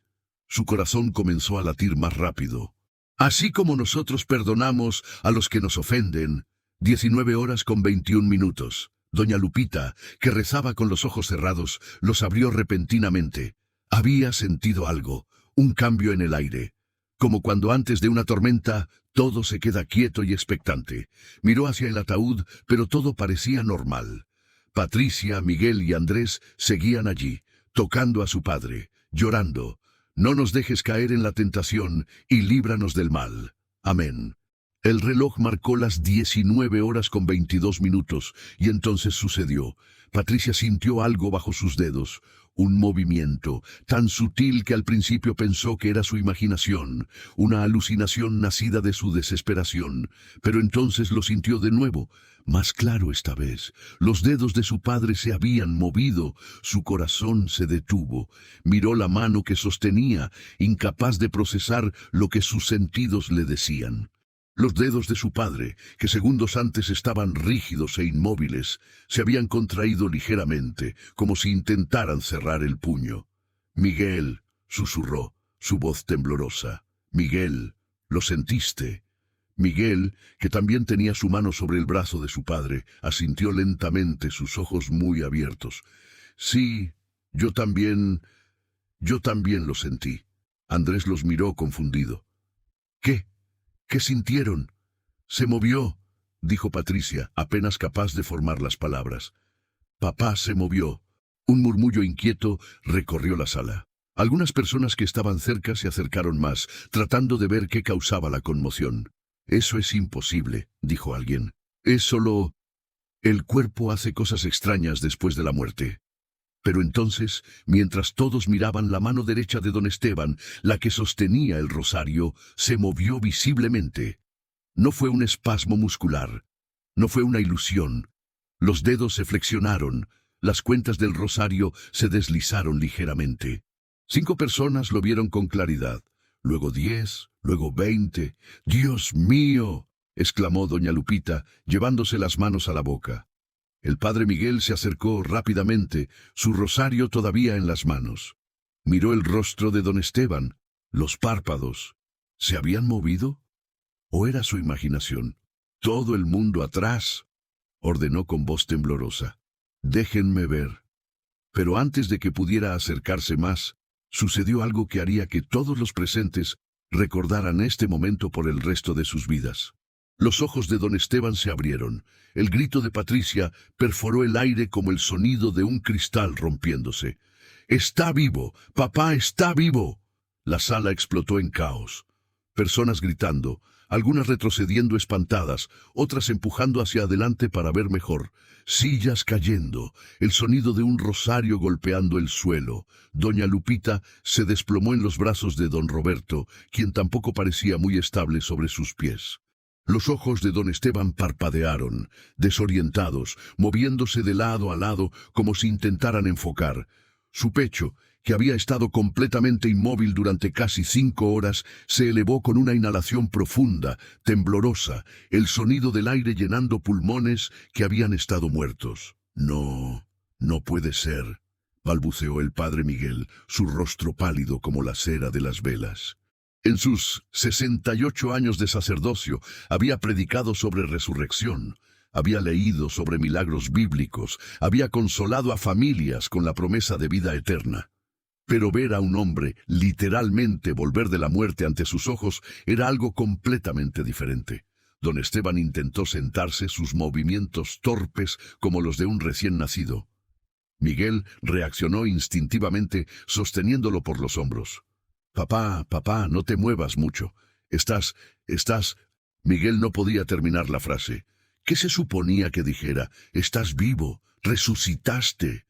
Su corazón comenzó a latir más rápido. «Así como nosotros perdonamos a los que nos ofenden». 19:21. Doña Lupita, que rezaba con los ojos cerrados, los abrió repentinamente. Había sentido algo, un cambio en el aire. Como cuando antes de una tormenta, todo se queda quieto y expectante. Miró hacia el ataúd, pero todo parecía normal. Patricia, Miguel y Andrés seguían allí, tocando a su padre, llorando. «No nos dejes caer en la tentación y líbranos del mal. Amén». El reloj marcó las 19:22 y entonces sucedió. Patricia sintió algo bajo sus dedos, un movimiento tan sutil que al principio pensó que era su imaginación, una alucinación nacida de su desesperación, pero entonces lo sintió de nuevo, más claro esta vez. Los dedos de su padre se habían movido, su corazón se detuvo, miró la mano que sostenía, incapaz de procesar lo que sus sentidos le decían. Los dedos de su padre, que segundos antes estaban rígidos e inmóviles, se habían contraído ligeramente, como si intentaran cerrar el puño. «Miguel», susurró, su voz temblorosa. «Miguel, ¿lo sentiste?» Miguel, que también tenía su mano sobre el brazo de su padre, asintió lentamente, sus ojos muy abiertos. «Sí, yo también lo sentí». Andrés los miró confundido. «¿Qué? ¿Qué sintieron?» «Se movió», dijo Patricia, apenas capaz de formar las palabras. «Papá se movió». Un murmullo inquieto recorrió la sala. Algunas personas que estaban cerca se acercaron más, tratando de ver qué causaba la conmoción. «Eso es imposible», dijo alguien. «Es solo... el cuerpo hace cosas extrañas después de la muerte». Pero entonces, mientras todos miraban, la mano derecha de don Esteban, la que sostenía el rosario, se movió visiblemente. No fue un espasmo muscular, no fue una ilusión. Los dedos se flexionaron, las cuentas del rosario se deslizaron ligeramente. 5 personas lo vieron con claridad, luego 10, luego 20. «¡Dios mío!», exclamó doña Lupita, llevándose las manos a la boca. El padre Miguel se acercó rápidamente, su rosario todavía en las manos. Miró el rostro de don Esteban, los párpados. ¿Se habían movido? ¿O era su imaginación? «Todo el mundo atrás», ordenó con voz temblorosa. «Déjenme ver». Pero antes de que pudiera acercarse más, sucedió algo que haría que todos los presentes recordaran este momento por el resto de sus vidas. Los ojos de don Esteban se abrieron. El grito de Patricia perforó el aire como el sonido de un cristal rompiéndose. «¡Está vivo! ¡Papá está vivo!». La sala explotó en caos. Personas gritando, algunas retrocediendo espantadas, otras empujando hacia adelante para ver mejor. Sillas cayendo, el sonido de un rosario golpeando el suelo. Doña Lupita se desplomó en los brazos de don Roberto, quien tampoco parecía muy estable sobre sus pies. Los ojos de don Esteban parpadearon, desorientados, moviéndose de lado a lado como si intentaran enfocar. Su pecho, que había estado completamente inmóvil durante casi 5 horas, se elevó con una inhalación profunda, temblorosa, el sonido del aire llenando pulmones que habían estado muertos. «No, no puede ser», balbuceó el padre Miguel, su rostro pálido como la cera de las velas. En sus 68 años de sacerdocio había predicado sobre resurrección, había leído sobre milagros bíblicos, había consolado a familias con la promesa de vida eterna. Pero ver a un hombre literalmente volver de la muerte ante sus ojos era algo completamente diferente. Don Esteban intentó sentarse, sus movimientos torpes como los de un recién nacido. Miguel reaccionó instintivamente, sosteniéndolo por los hombros. «Papá, papá, no te muevas mucho. Estás... Miguel no podía terminar la frase. ¿Qué se suponía que dijera? «Estás vivo, resucitaste».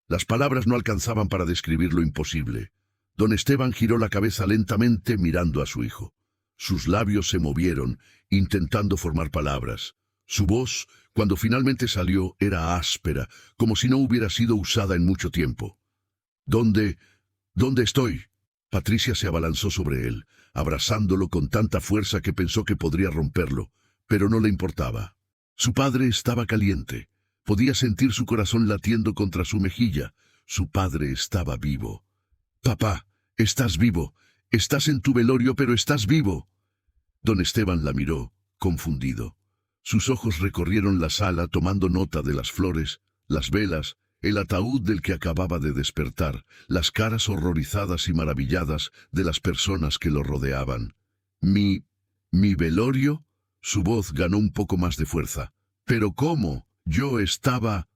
Las palabras no alcanzaban para describir lo imposible. Don Esteban giró la cabeza lentamente mirando a su hijo. Sus labios se movieron, intentando formar palabras. Su voz, cuando finalmente salió, era áspera, como si no hubiera sido usada en mucho tiempo. ¿Dónde estoy?» Patricia se abalanzó sobre él, abrazándolo con tanta fuerza que pensó que podría romperlo, pero no le importaba. Su padre estaba caliente. Podía sentir su corazón latiendo contra su mejilla. Su padre estaba vivo. «Papá, estás vivo. Estás en tu velorio, pero estás vivo». Don Esteban la miró, confundido. Sus ojos recorrieron la sala tomando nota de las flores, las velas, el ataúd del que acababa de despertar, las caras horrorizadas y maravilladas de las personas que lo rodeaban. ¿Mi velorio?» Su voz ganó un poco más de fuerza. «¿Pero cómo? Yo estaba...»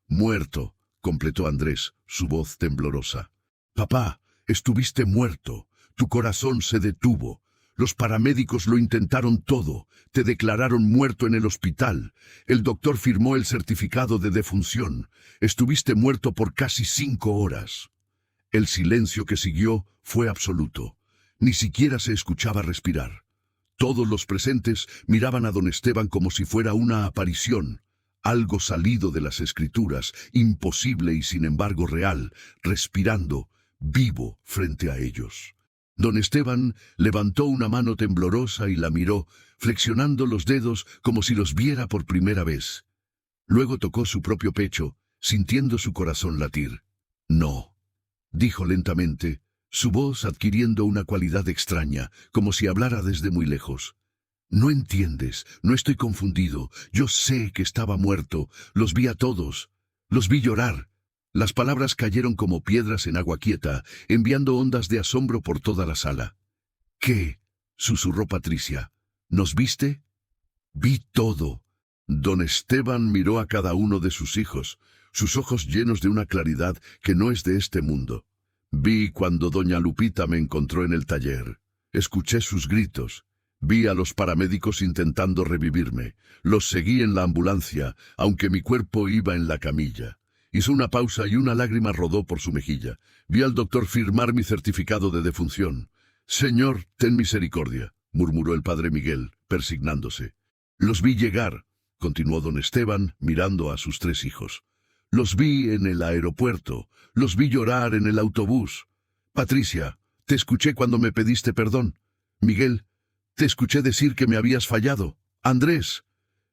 «Muerto», completó Andrés, su voz temblorosa. «Papá, estuviste muerto. Tu corazón se detuvo. Los paramédicos lo intentaron todo. Te declararon muerto en el hospital. El doctor firmó el certificado de defunción. Estuviste muerto por casi 5 horas». El silencio que siguió fue absoluto. Ni siquiera se escuchaba respirar. Todos los presentes miraban a don Esteban como si fuera una aparición, algo salido de las escrituras, imposible y sin embargo real, respirando, vivo frente a ellos. Don Esteban levantó una mano temblorosa y la miró, flexionando los dedos como si los viera por primera vez. Luego tocó su propio pecho, sintiendo su corazón latir. «No», dijo lentamente, su voz adquiriendo una cualidad extraña, como si hablara desde muy lejos. «No entiendes, no estoy confundido. Yo sé que estaba muerto. Los vi a todos. Los vi llorar». Las palabras cayeron como piedras en agua quieta, enviando ondas de asombro por toda la sala. «¿Qué?», susurró Patricia. «¿Nos viste?» «Vi todo». Don Esteban miró a cada uno de sus hijos, sus ojos llenos de una claridad que no es de este mundo. «Vi cuando doña Lupita me encontró en el taller. Escuché sus gritos. Vi a los paramédicos intentando revivirme. Los seguí en la ambulancia, aunque mi cuerpo iba en la camilla». Hizo una pausa y una lágrima rodó por su mejilla. «Vi al doctor firmar mi certificado de defunción». «Señor, ten misericordia», murmuró el padre Miguel, persignándose. Los vi llegar, continuó don Esteban, mirando a sus 3 hijos. Los vi en el aeropuerto, los vi llorar en el autobús. Patricia, te escuché cuando me pediste perdón. Miguel, te escuché decir que me habías fallado. Andrés,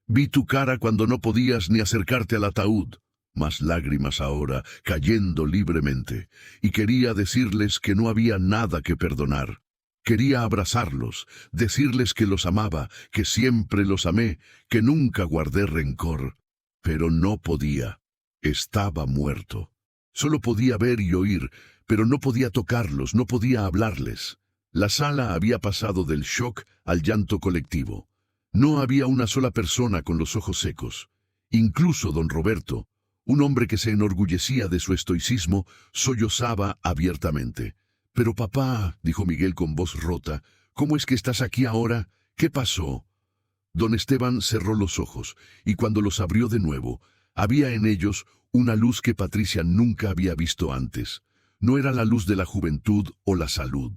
vi tu cara cuando no podías ni acercarte al ataúd. Más lágrimas ahora, cayendo libremente, y quería decirles que no había nada que perdonar. Quería abrazarlos, decirles que los amaba, que siempre los amé, que nunca guardé rencor. Pero no podía. Estaba muerto. Solo podía ver y oír, pero no podía tocarlos, no podía hablarles. La sala había pasado del shock al llanto colectivo. No había una sola persona con los ojos secos. Incluso don Roberto, un hombre que se enorgullecía de su estoicismo, sollozaba abiertamente. «Pero papá», dijo Miguel con voz rota, «¿cómo es que estás aquí ahora? ¿Qué pasó?» Don Esteban cerró los ojos, y cuando los abrió de nuevo, había en ellos una luz que Patricia nunca había visto antes. No era la luz de la juventud o la salud.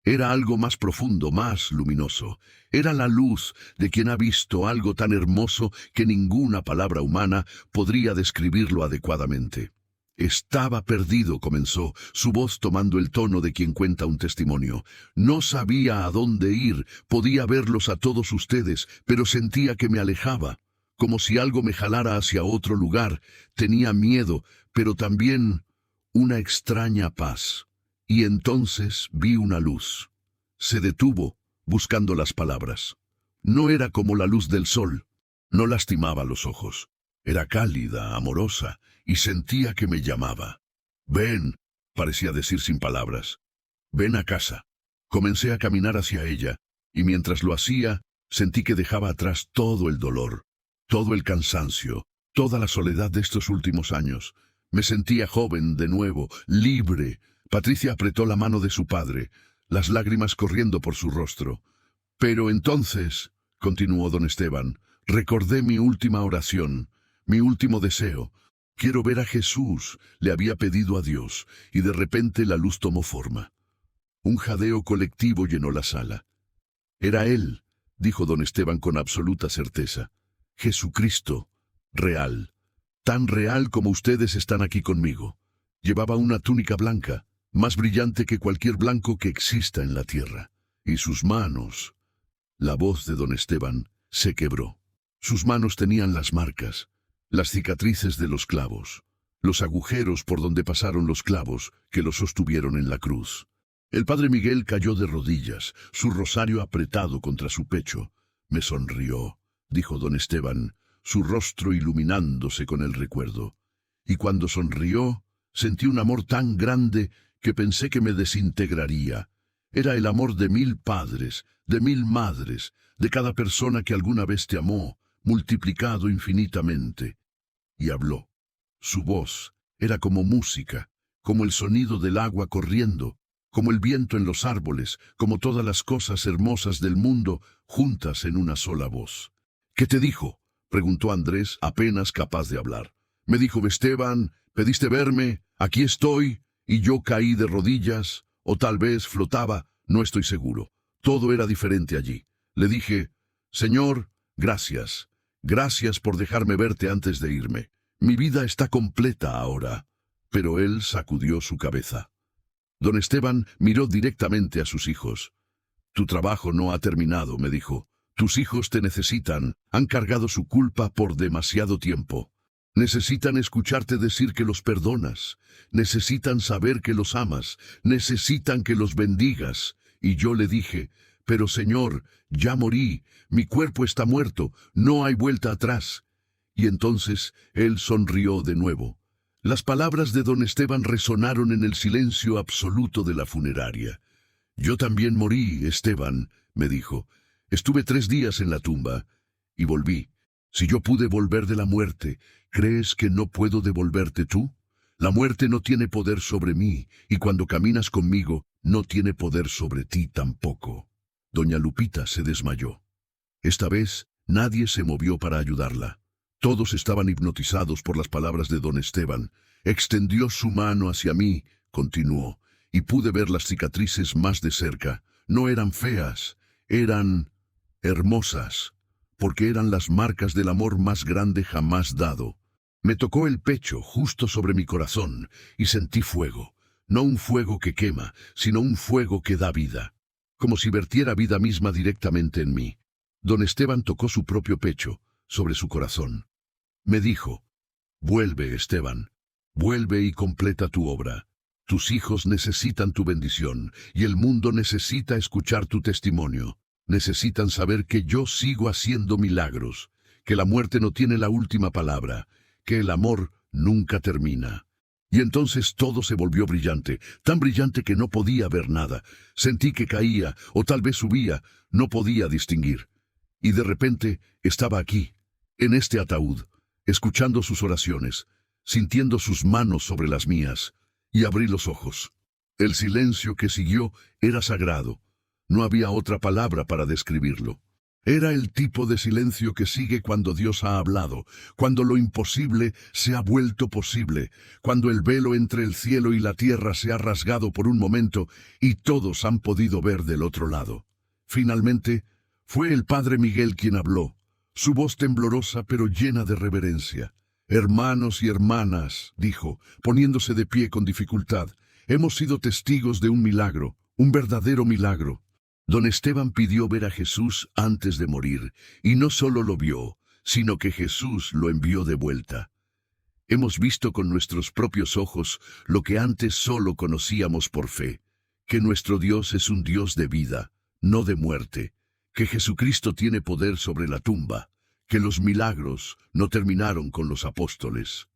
Era algo más profundo, más luminoso. Era la luz de quien ha visto algo tan hermoso que ninguna palabra humana podría describirlo adecuadamente. Estaba perdido, comenzó, su voz tomando el tono de quien cuenta un testimonio. No sabía a dónde ir, podía verlos a todos ustedes, pero sentía que me alejaba, como si algo me jalara hacia otro lugar. Tenía miedo, pero también una extraña paz. Y entonces vi una luz. Se detuvo, buscando las palabras. No era como la luz del sol. No lastimaba los ojos. Era cálida, amorosa, y sentía que me llamaba. «Ven», parecía decir sin palabras. «Ven a casa». Comencé a caminar hacia ella, y mientras lo hacía, sentí que dejaba atrás todo el dolor, todo el cansancio, toda la soledad de estos últimos años. Me sentía joven de nuevo, libre. Patricia apretó la mano de su padre, las lágrimas corriendo por su rostro. «Pero entonces», continuó don Esteban, «recordé mi última oración, mi último deseo. Quiero ver a Jesús», le había pedido a Dios, y de repente la luz tomó forma. Un jadeo colectivo llenó la sala. «Era él», dijo don Esteban con absoluta certeza. «Jesucristo, real, tan real como ustedes están aquí conmigo». Llevaba una túnica blanca, más brillante que cualquier blanco que exista en la tierra. Y sus manos... La voz de don Esteban se quebró. Sus manos tenían las marcas, las cicatrices de los clavos, los agujeros por donde pasaron los clavos que los sostuvieron en la cruz. El padre Miguel cayó de rodillas, su rosario apretado contra su pecho. «Me sonrió», dijo don Esteban, su rostro iluminándose con el recuerdo. Y cuando sonrió, sentí un amor tan grande que pensé que me desintegraría. Era el amor de 1000 padres, de 1000 madres, de cada persona que alguna vez te amó, multiplicado infinitamente. Y habló. Su voz era como música, como el sonido del agua corriendo, como el viento en los árboles, como todas las cosas hermosas del mundo, juntas en una sola voz. «¿Qué te dijo?», preguntó Andrés, apenas capaz de hablar. «Me dijo, Esteban, pediste verme, aquí estoy», y yo caí de rodillas, o tal vez flotaba, no estoy seguro. Todo era diferente allí. Le dije, «Señor, gracias. Gracias por dejarme verte antes de irme. Mi vida está completa ahora». Pero él sacudió su cabeza. Don Esteban miró directamente a sus hijos. «Tu trabajo no ha terminado», me dijo. «Tus hijos te necesitan, han cargado su culpa por demasiado tiempo. Necesitan escucharte decir que los perdonas, necesitan saber que los amas, necesitan que los bendigas». Y yo le dije, «Pero Señor, ya morí, mi cuerpo está muerto, no hay vuelta atrás». Y entonces él sonrió de nuevo. Las palabras de don Esteban resonaron en el silencio absoluto de la funeraria. «Yo también morí, Esteban», me dijo. «Estuve 3 días en la tumba y volví. Si yo pude volver de la muerte, ¿crees que no puedo devolverte tú? La muerte no tiene poder sobre mí, y cuando caminas conmigo, no tiene poder sobre ti tampoco». Doña Lupita se desmayó. Esta vez, nadie se movió para ayudarla. Todos estaban hipnotizados por las palabras de don Esteban. Extendió su mano hacia mí, continuó, y pude ver las cicatrices más de cerca. No eran feas, eran hermosas, porque eran las marcas del amor más grande jamás dado. Me tocó el pecho justo sobre mi corazón y sentí fuego, no un fuego que quema, sino un fuego que da vida, como si vertiera vida misma directamente en mí. Don Esteban tocó su propio pecho, sobre su corazón. Me dijo: vuelve, Esteban, vuelve y completa tu obra. Tus hijos necesitan tu bendición, y el mundo necesita escuchar tu testimonio. Necesitan saber que yo sigo haciendo milagros, que la muerte no tiene la última palabra, que el amor nunca termina. Y entonces todo se volvió brillante, tan brillante que no podía ver nada. Sentí que caía, o tal vez subía, no podía distinguir. Y de repente estaba aquí, en este ataúd, escuchando sus oraciones, sintiendo sus manos sobre las mías, y abrí los ojos. El silencio que siguió era sagrado. No había otra palabra para describirlo. Era el tipo de silencio que sigue cuando Dios ha hablado, cuando lo imposible se ha vuelto posible, cuando el velo entre el cielo y la tierra se ha rasgado por un momento y todos han podido ver del otro lado. Finalmente, fue el Padre Miguel quien habló, su voz temblorosa pero llena de reverencia. Hermanos y hermanas, dijo, poniéndose de pie con dificultad, hemos sido testigos de un milagro, un verdadero milagro. Don Esteban pidió ver a Jesús antes de morir, y no solo lo vio, sino que Jesús lo envió de vuelta. Hemos visto con nuestros propios ojos lo que antes solo conocíamos por fe, que nuestro Dios es un Dios de vida, no de muerte, que Jesucristo tiene poder sobre la tumba, que los milagros no terminaron con los apóstoles.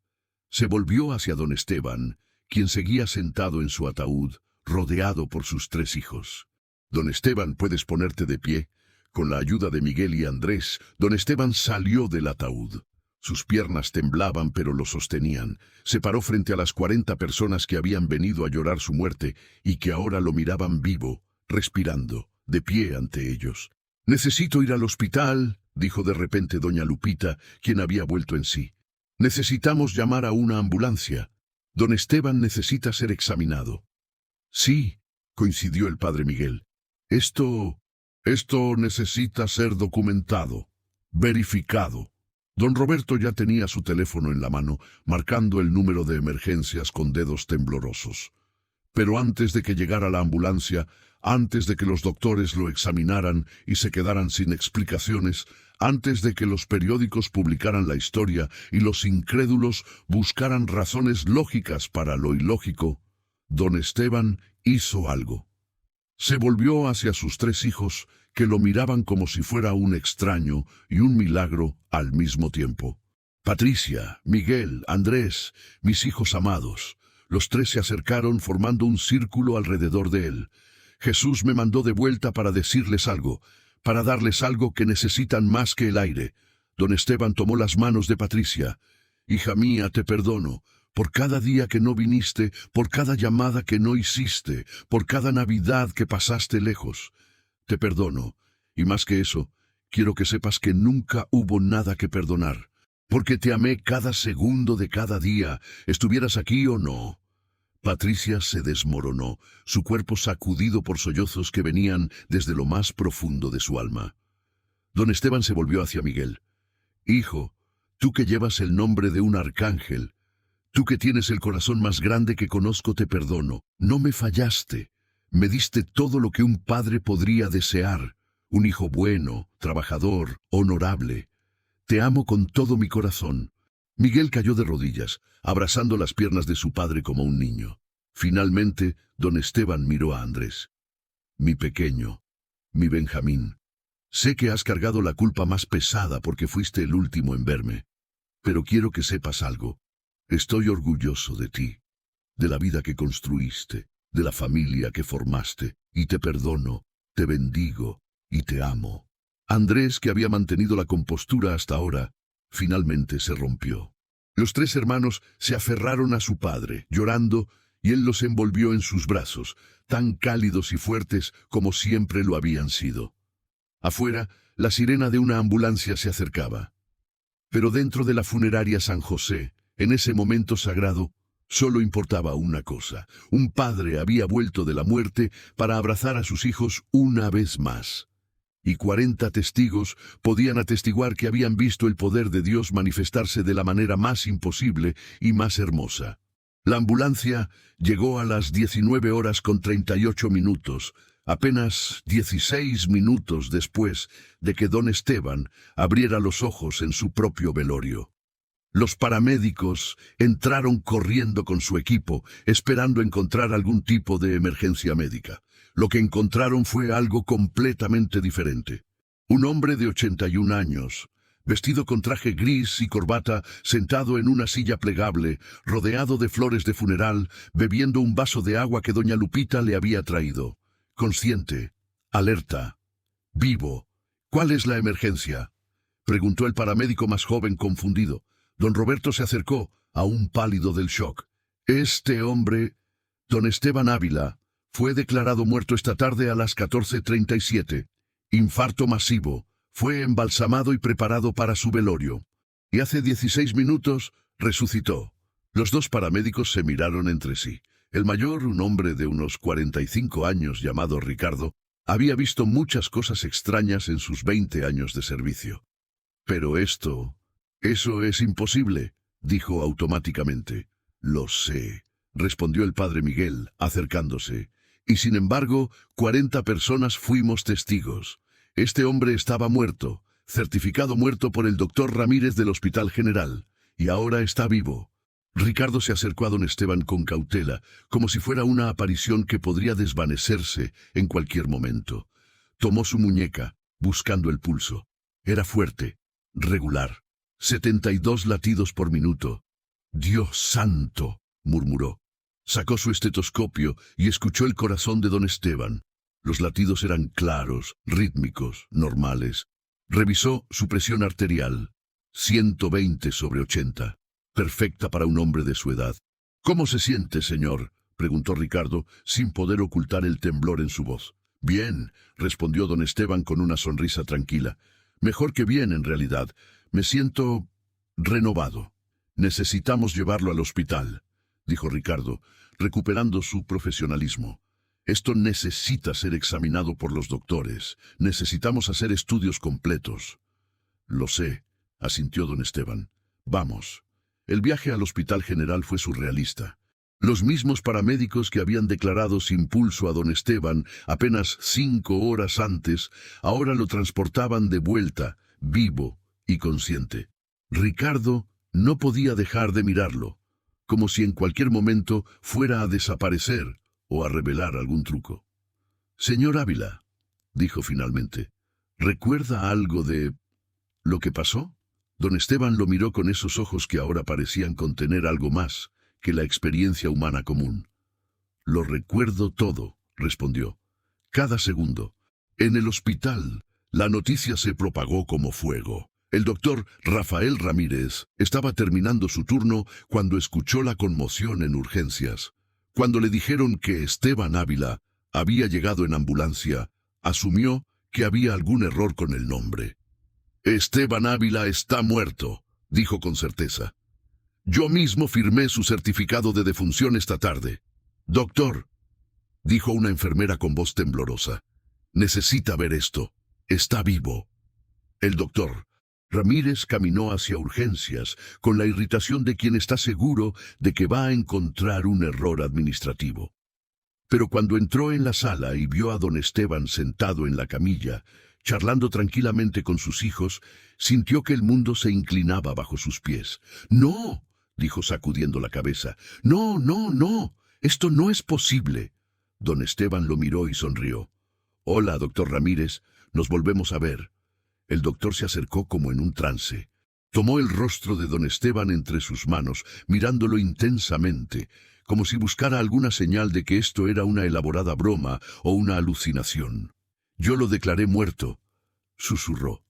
Se volvió hacia don Esteban, quien seguía sentado en su ataúd, rodeado por sus 3 hijos. Don Esteban, puedes ponerte de pie. Con la ayuda de Miguel y Andrés, don Esteban salió del ataúd. Sus piernas temblaban, pero lo sostenían. Se paró frente a las 40 personas que habían venido a llorar su muerte y que ahora lo miraban vivo, respirando, de pie ante ellos. «Necesito ir al hospital», dijo de repente doña Lupita, quien había vuelto en sí. «Necesitamos llamar a una ambulancia. Don Esteban necesita ser examinado». «Sí», coincidió el padre Miguel. Esto necesita ser documentado, verificado». Don Roberto ya tenía su teléfono en la mano, marcando el número de emergencias con dedos temblorosos. Pero antes de que llegara la ambulancia, antes de que los doctores lo examinaran y se quedaran sin explicaciones, antes de que los periódicos publicaran la historia y los incrédulos buscaran razones lógicas para lo ilógico, don Esteban hizo algo. Se volvió hacia sus 3 hijos, que lo miraban como si fuera un extraño y un milagro al mismo tiempo. «Patricia, Miguel, Andrés, mis hijos amados». Los 3 se acercaron formando un círculo alrededor de él. «Jesús me mandó de vuelta para decirles algo, para darles algo que necesitan más que el aire». Don Esteban tomó las manos de Patricia. «Hija mía, te perdono. Por cada día que no viniste, por cada llamada que no hiciste, por cada Navidad que pasaste lejos. Te perdono, y más que eso, quiero que sepas que nunca hubo nada que perdonar, porque te amé cada segundo de cada día, estuvieras aquí o no». Patricia se desmoronó, su cuerpo sacudido por sollozos que venían desde lo más profundo de su alma. Don Esteban se volvió hacia Miguel. «Hijo, tú que llevas el nombre de un arcángel, tú que tienes el corazón más grande que conozco, te perdono. No me fallaste. Me diste todo lo que un padre podría desear. Un hijo bueno, trabajador, honorable. Te amo con todo mi corazón». Miguel cayó de rodillas, abrazando las piernas de su padre como un niño. Finalmente, don Esteban miró a Andrés. «Mi pequeño, mi Benjamín, sé que has cargado la culpa más pesada porque fuiste el último en verme. Pero quiero que sepas algo. Estoy orgulloso de ti, de la vida que construiste, de la familia que formaste, y te perdono, te bendigo y te amo». Andrés, que había mantenido la compostura hasta ahora, finalmente se rompió. Los 3 hermanos se aferraron a su padre, llorando, y él los envolvió en sus brazos, tan cálidos y fuertes como siempre lo habían sido. Afuera, la sirena de una ambulancia se acercaba. Pero dentro de la funeraria San José, en ese momento sagrado, solo importaba una cosa. Un padre había vuelto de la muerte para abrazar a sus hijos una vez más. y 40 testigos podían atestiguar que habían visto el poder de Dios manifestarse de la manera más imposible y más hermosa. La ambulancia llegó a las 19:38, apenas 16 minutos después de que don Esteban abriera los ojos en su propio velorio. Los paramédicos entraron corriendo con su equipo, esperando encontrar algún tipo de emergencia médica. Lo que encontraron fue algo completamente diferente. Un hombre de 81 años, vestido con traje gris y corbata, sentado en una silla plegable, rodeado de flores de funeral, bebiendo un vaso de agua que doña Lupita le había traído. Consciente, alerta, vivo. ¿Cuál es la emergencia?, preguntó el paramédico más joven, confundido. Don Roberto se acercó, aún pálido del shock. Este hombre, don Esteban Ávila, fue declarado muerto esta tarde a las 14:37. Infarto masivo. Fue embalsamado y preparado para su velorio. Y hace 16 minutos resucitó. Los dos paramédicos se miraron entre sí. El mayor, un hombre de unos 45 años llamado Ricardo, había visto muchas cosas extrañas en sus 20 años de servicio. Pero eso es imposible, dijo automáticamente. Lo sé, respondió el padre Miguel, acercándose. Y sin embargo, 40 personas fuimos testigos. Este hombre estaba muerto, certificado muerto por el doctor Ramírez del Hospital General, y ahora está vivo. Ricardo se acercó a don Esteban con cautela, como si fuera una aparición que podría desvanecerse en cualquier momento. Tomó su muñeca, buscando el pulso. Era fuerte, regular, 72 latidos por minuto. «Dios santo», murmuró. Sacó su estetoscopio y escuchó el corazón de don Esteban. Los latidos eran claros, rítmicos, normales. Revisó su presión arterial. 120/80. Perfecta para un hombre de su edad. «¿Cómo se siente, señor?», preguntó Ricardo, sin poder ocultar el temblor en su voz. «Bien», respondió don Esteban con una sonrisa tranquila. «Mejor que bien, en realidad. Me siento renovado. Necesitamos llevarlo al hospital», dijo Ricardo, recuperando su profesionalismo. «Esto necesita ser examinado por los doctores. Necesitamos hacer estudios completos». «Lo sé», asintió don Esteban. «Vamos». El viaje al Hospital General fue surrealista. Los mismos paramédicos que habían declarado sin pulso a don Esteban apenas 5 horas antes, ahora lo transportaban de vuelta, vivo y consciente. Ricardo no podía dejar de mirarlo, como si en cualquier momento fuera a desaparecer o a revelar algún truco. «Señor Ávila», dijo finalmente, «¿recuerda algo de lo que pasó?». Don Esteban lo miró con esos ojos que ahora parecían contener algo más que la experiencia humana común. «Lo recuerdo todo», respondió. «Cada segundo. En el hospital, la noticia se propagó como fuego. El doctor Rafael Ramírez estaba terminando su turno cuando escuchó la conmoción en urgencias. Cuando le dijeron que Esteban Ávila había llegado en ambulancia, asumió que había algún error con el nombre. «Esteban Ávila está muerto», dijo con certeza. «Yo mismo firmé su certificado de defunción esta tarde». «Doctor», dijo una enfermera con voz temblorosa, «necesita ver esto. Está vivo». El doctor Ramírez caminó hacia urgencias con la irritación de quien está seguro de que va a encontrar un error administrativo. Pero cuando entró en la sala y vio a don Esteban sentado en la camilla, charlando tranquilamente con sus hijos, sintió que el mundo se inclinaba bajo sus pies. «No», dijo sacudiendo la cabeza. «No, no, no. Esto no es posible». Don Esteban lo miró y sonrió. «Hola, doctor Ramírez. Nos volvemos a ver». El doctor se acercó como en un trance. Tomó el rostro de don Esteban entre sus manos, mirándolo intensamente, como si buscara alguna señal de que esto era una elaborada broma o una alucinación. «Yo lo declaré muerto», susurró.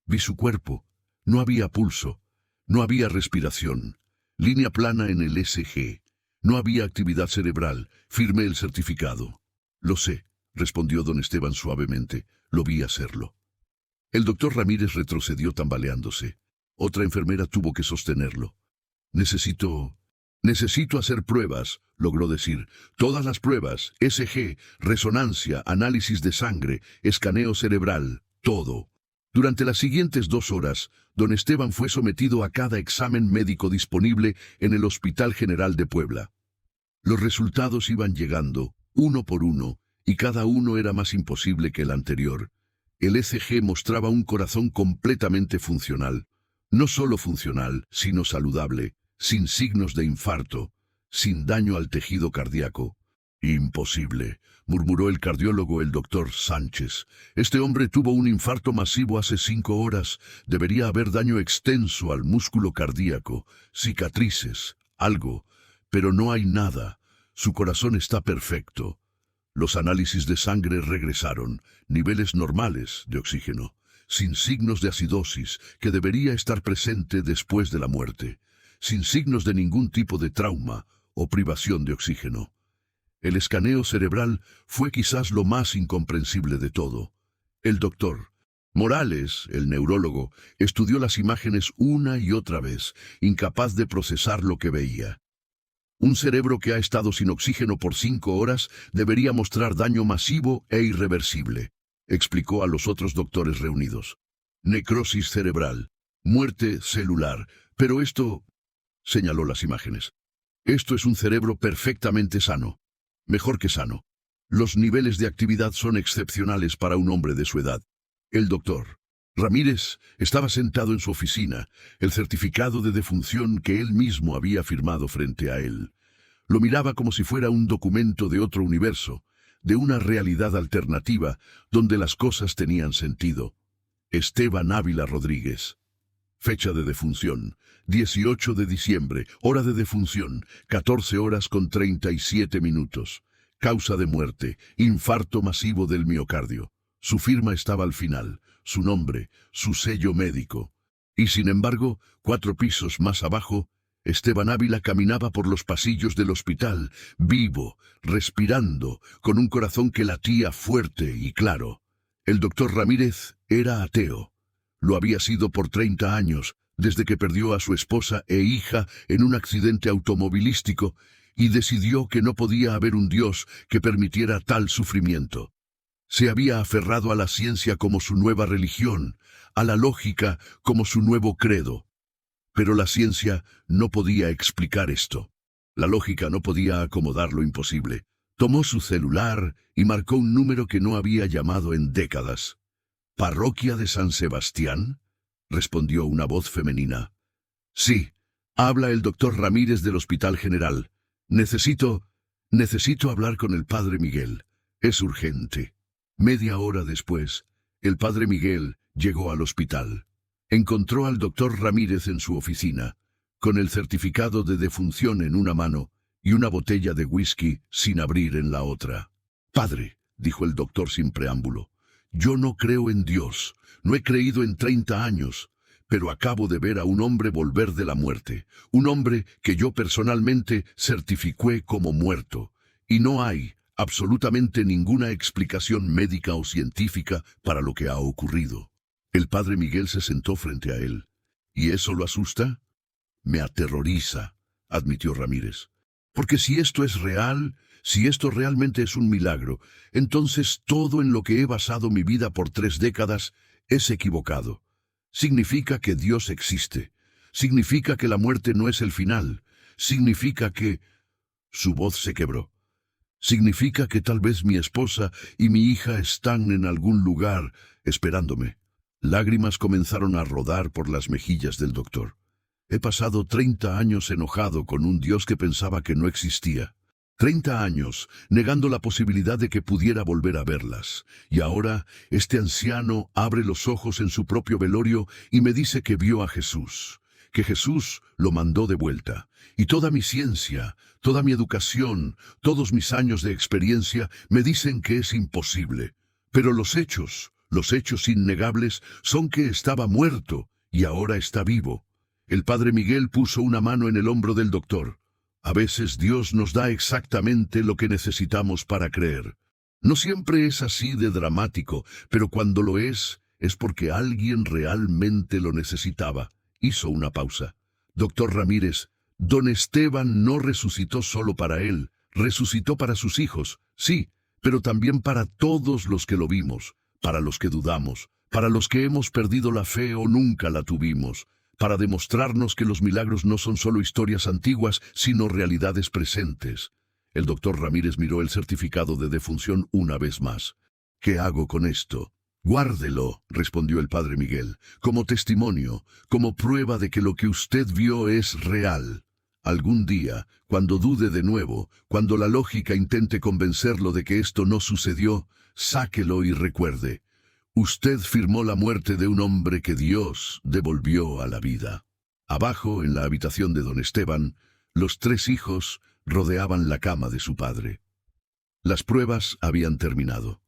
«Vi su cuerpo. No había pulso. No había respiración. Línea plana en el ECG. No había actividad cerebral. Firmé el certificado». «Lo sé», respondió don Esteban suavemente. «Lo vi hacerlo». El doctor Ramírez retrocedió tambaleándose. Otra enfermera tuvo que sostenerlo. Necesito hacer pruebas», logró decir. «Todas las pruebas, ECG, resonancia, análisis de sangre, escaneo cerebral, todo. Durante las siguientes 2 horas, don Esteban fue sometido a cada examen médico disponible en el Hospital General de Puebla. Los resultados iban llegando, uno por uno, y cada uno era más imposible que el anterior. El ECG mostraba un corazón completamente funcional. No solo funcional, sino saludable, sin signos de infarto, sin daño al tejido cardíaco. Imposible, murmuró el cardiólogo, el doctor Sánchez. Este hombre tuvo un infarto masivo hace 5 horas. Debería haber daño extenso al músculo cardíaco, cicatrices, algo. Pero no hay nada. Su corazón está perfecto. Los análisis de sangre regresaron, niveles normales de oxígeno, sin signos de acidosis, que debería estar presente después de la muerte, sin signos de ningún tipo de trauma o privación de oxígeno. El escaneo cerebral fue quizás lo más incomprensible de todo. El doctor Morales, el neurólogo, estudió las imágenes una y otra vez, incapaz de procesar lo que veía. Un cerebro que ha estado sin oxígeno por 5 horas debería mostrar daño masivo e irreversible, explicó a los otros doctores reunidos. Necrosis cerebral, muerte celular, pero esto, señaló las imágenes. Esto es un cerebro perfectamente sano, mejor que sano. Los niveles de actividad son excepcionales para un hombre de su edad. El doctor Ramírez estaba sentado en su oficina, el certificado de defunción que él mismo había firmado frente a él. Lo miraba como si fuera un documento de otro universo, de una realidad alternativa, donde las cosas tenían sentido. Esteban Ávila Rodríguez. Fecha de defunción, 18 de diciembre, hora de defunción, 14 horas con 37 minutos. Causa de muerte, infarto masivo del miocardio. Su firma estaba al final, su nombre, su sello médico. Y sin embargo, 4 pisos más abajo, Esteban Ávila caminaba por los pasillos del hospital, vivo, respirando, con un corazón que latía fuerte y claro. El doctor Ramírez era ateo. Lo había sido por 30 años, desde que perdió a su esposa e hija en un accidente automovilístico, y decidió que no podía haber un Dios que permitiera tal sufrimiento. Se había aferrado a la ciencia como su nueva religión, a la lógica como su nuevo credo. Pero la ciencia no podía explicar esto. La lógica no podía acomodar lo imposible. Tomó su celular y marcó un número que no había llamado en décadas. ¿Parroquia de San Sebastián?, respondió una voz femenina. Sí, habla el doctor Ramírez del Hospital General. Necesito hablar con el padre Miguel. Es urgente. Media hora después, el padre Miguel llegó al hospital. Encontró al doctor Ramírez en su oficina, con el certificado de defunción en una mano y una botella de whisky sin abrir en la otra. Padre, dijo el doctor sin preámbulo, yo no creo en Dios, no he creído en 30 años, pero acabo de ver a un hombre volver de la muerte, un hombre que yo personalmente certifiqué como muerto, y no hay absolutamente ninguna explicación médica o científica para lo que ha ocurrido. El padre Miguel se sentó frente a él. ¿Y eso lo asusta? Me aterroriza, admitió Ramírez. Porque si esto es real, si esto realmente es un milagro, entonces todo en lo que he basado mi vida por 3 décadas es equivocado. Significa que Dios existe. Significa que la muerte no es el final. Significa que... Su voz se quebró. Significa que tal vez mi esposa y mi hija están en algún lugar esperándome. Lágrimas comenzaron a rodar por las mejillas del doctor. He pasado 30 años enojado con un Dios que pensaba que no existía. 30 años negando la posibilidad de que pudiera volver a verlas. Y ahora este anciano abre los ojos en su propio velorio y me dice que vio a Jesús, que Jesús lo mandó de vuelta. Y toda mi ciencia, toda mi educación, todos mis años de experiencia me dicen que es imposible. Pero los hechos innegables son que estaba muerto y ahora está vivo. El padre Miguel puso una mano en el hombro del doctor. A veces Dios nos da exactamente lo que necesitamos para creer. No siempre es así de dramático, pero cuando lo es porque alguien realmente lo necesitaba. Hizo una pausa. Doctor Ramírez, don Esteban no resucitó solo para él, resucitó para sus hijos, sí, pero también para todos los que lo vimos, para los que dudamos, para los que hemos perdido la fe o nunca la tuvimos, para demostrarnos que los milagros no son solo historias antiguas, sino realidades presentes. El doctor Ramírez miró el certificado de defunción una vez más. ¿Qué hago con esto? Guárdelo, respondió el padre Miguel, como testimonio, como prueba de que lo que usted vio es real. Algún día, cuando dude de nuevo, cuando la lógica intente convencerlo de que esto no sucedió, sáquelo y recuerde. Usted firmó la muerte de un hombre que Dios devolvió a la vida. Abajo, en la habitación de don Esteban, los 3 hijos rodeaban la cama de su padre. Las pruebas habían terminado.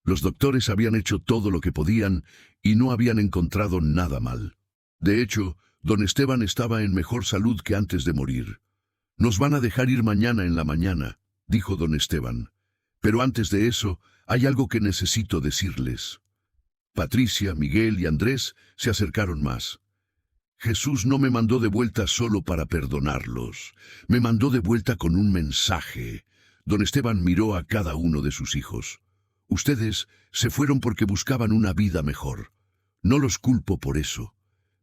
Los doctores habían hecho todo lo que podían y no habían encontrado nada mal. De hecho, don Esteban estaba en mejor salud que antes de morir. «Nos van a dejar ir mañana en la mañana», dijo don Esteban. «Pero antes de eso, hay algo que necesito decirles». Patricia, Miguel y Andrés se acercaron más. «Jesús no me mandó de vuelta solo para perdonarlos. Me mandó de vuelta con un mensaje». Don Esteban miró a cada uno de sus hijos. «Ustedes se fueron porque buscaban una vida mejor. No los culpo por eso.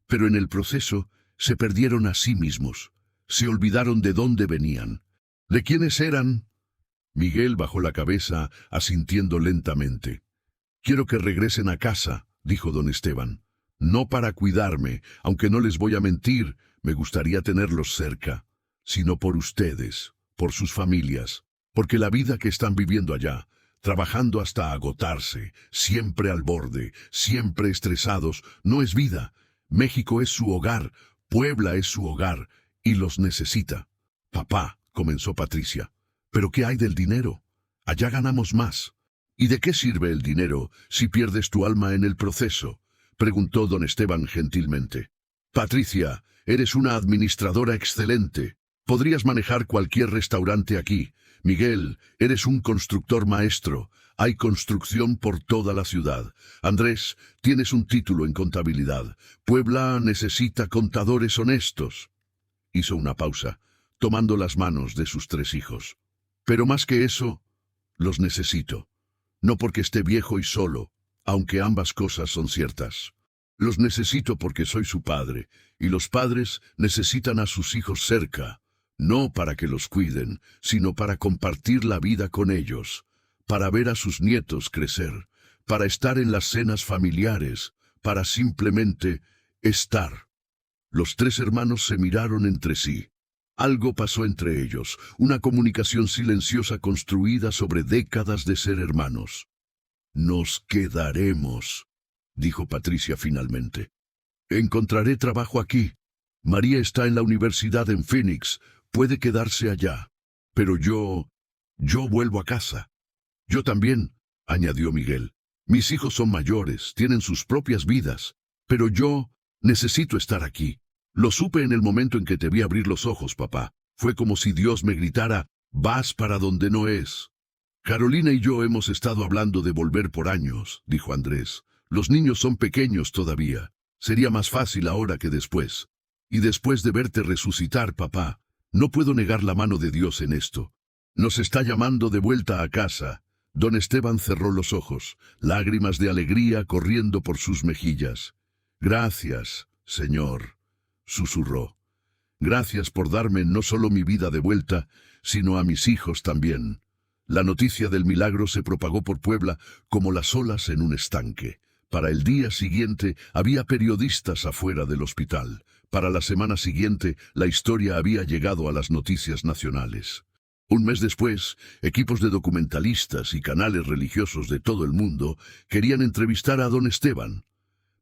Pero en el proceso se perdieron a sí mismos. Se olvidaron de dónde venían. ¿De quiénes eran?» Miguel bajó la cabeza, asintiendo lentamente. «Quiero que regresen a casa», dijo don Esteban. «No para cuidarme, aunque no les voy a mentir, me gustaría tenerlos cerca, sino por ustedes, por sus familias, porque la vida que están viviendo allá, trabajando hasta agotarse, siempre al borde, siempre estresados, no es vida. México es su hogar, Puebla es su hogar, y los necesita». «Papá», comenzó Patricia, «¿pero qué hay del dinero? Allá ganamos más». «¿Y de qué sirve el dinero si pierdes tu alma en el proceso?», preguntó don Esteban gentilmente. «Patricia, eres una administradora excelente. Podrías manejar cualquier restaurante aquí. Miguel, eres un constructor maestro. Hay construcción por toda la ciudad. Andrés, tienes un título en contabilidad. Puebla necesita contadores honestos». Hizo una pausa, tomando las manos de sus 3 hijos. «Pero más que eso, los necesito. No porque esté viejo y solo, aunque ambas cosas son ciertas. Los necesito porque soy su padre, y los padres necesitan a sus hijos cerca, no para que los cuiden, sino para compartir la vida con ellos, para ver a sus nietos crecer, para estar en las cenas familiares, para simplemente estar». Los 3 hermanos se miraron entre sí. Algo pasó entre ellos, una comunicación silenciosa construida sobre décadas de ser hermanos. «Nos quedaremos», dijo Patricia finalmente. «Encontraré trabajo aquí. María está en la universidad en Phoenix, puede quedarse allá. Pero yo vuelvo a casa». «Yo también», añadió Miguel. «Mis hijos son mayores, tienen sus propias vidas, pero yo necesito estar aquí. Lo supe en el momento en que te vi abrir los ojos, papá. Fue como si Dios me gritara, vas para donde no es». «Carolina y yo hemos estado hablando de volver por años», dijo Andrés. «Los niños son pequeños todavía. Sería más fácil ahora que después. Y después de verte resucitar, papá, no puedo negar la mano de Dios en esto. Nos está llamando de vuelta a casa». Don Esteban cerró los ojos, lágrimas de alegría corriendo por sus mejillas. «Gracias, Señor», susurró. «Gracias por darme no solo mi vida de vuelta, sino a mis hijos también». La noticia del milagro se propagó por Puebla como las olas en un estanque. Para el día siguiente había periodistas afuera del hospital. Para la semana siguiente la historia había llegado a las noticias nacionales. Un mes después, equipos de documentalistas y canales religiosos de todo el mundo querían entrevistar a don Esteban.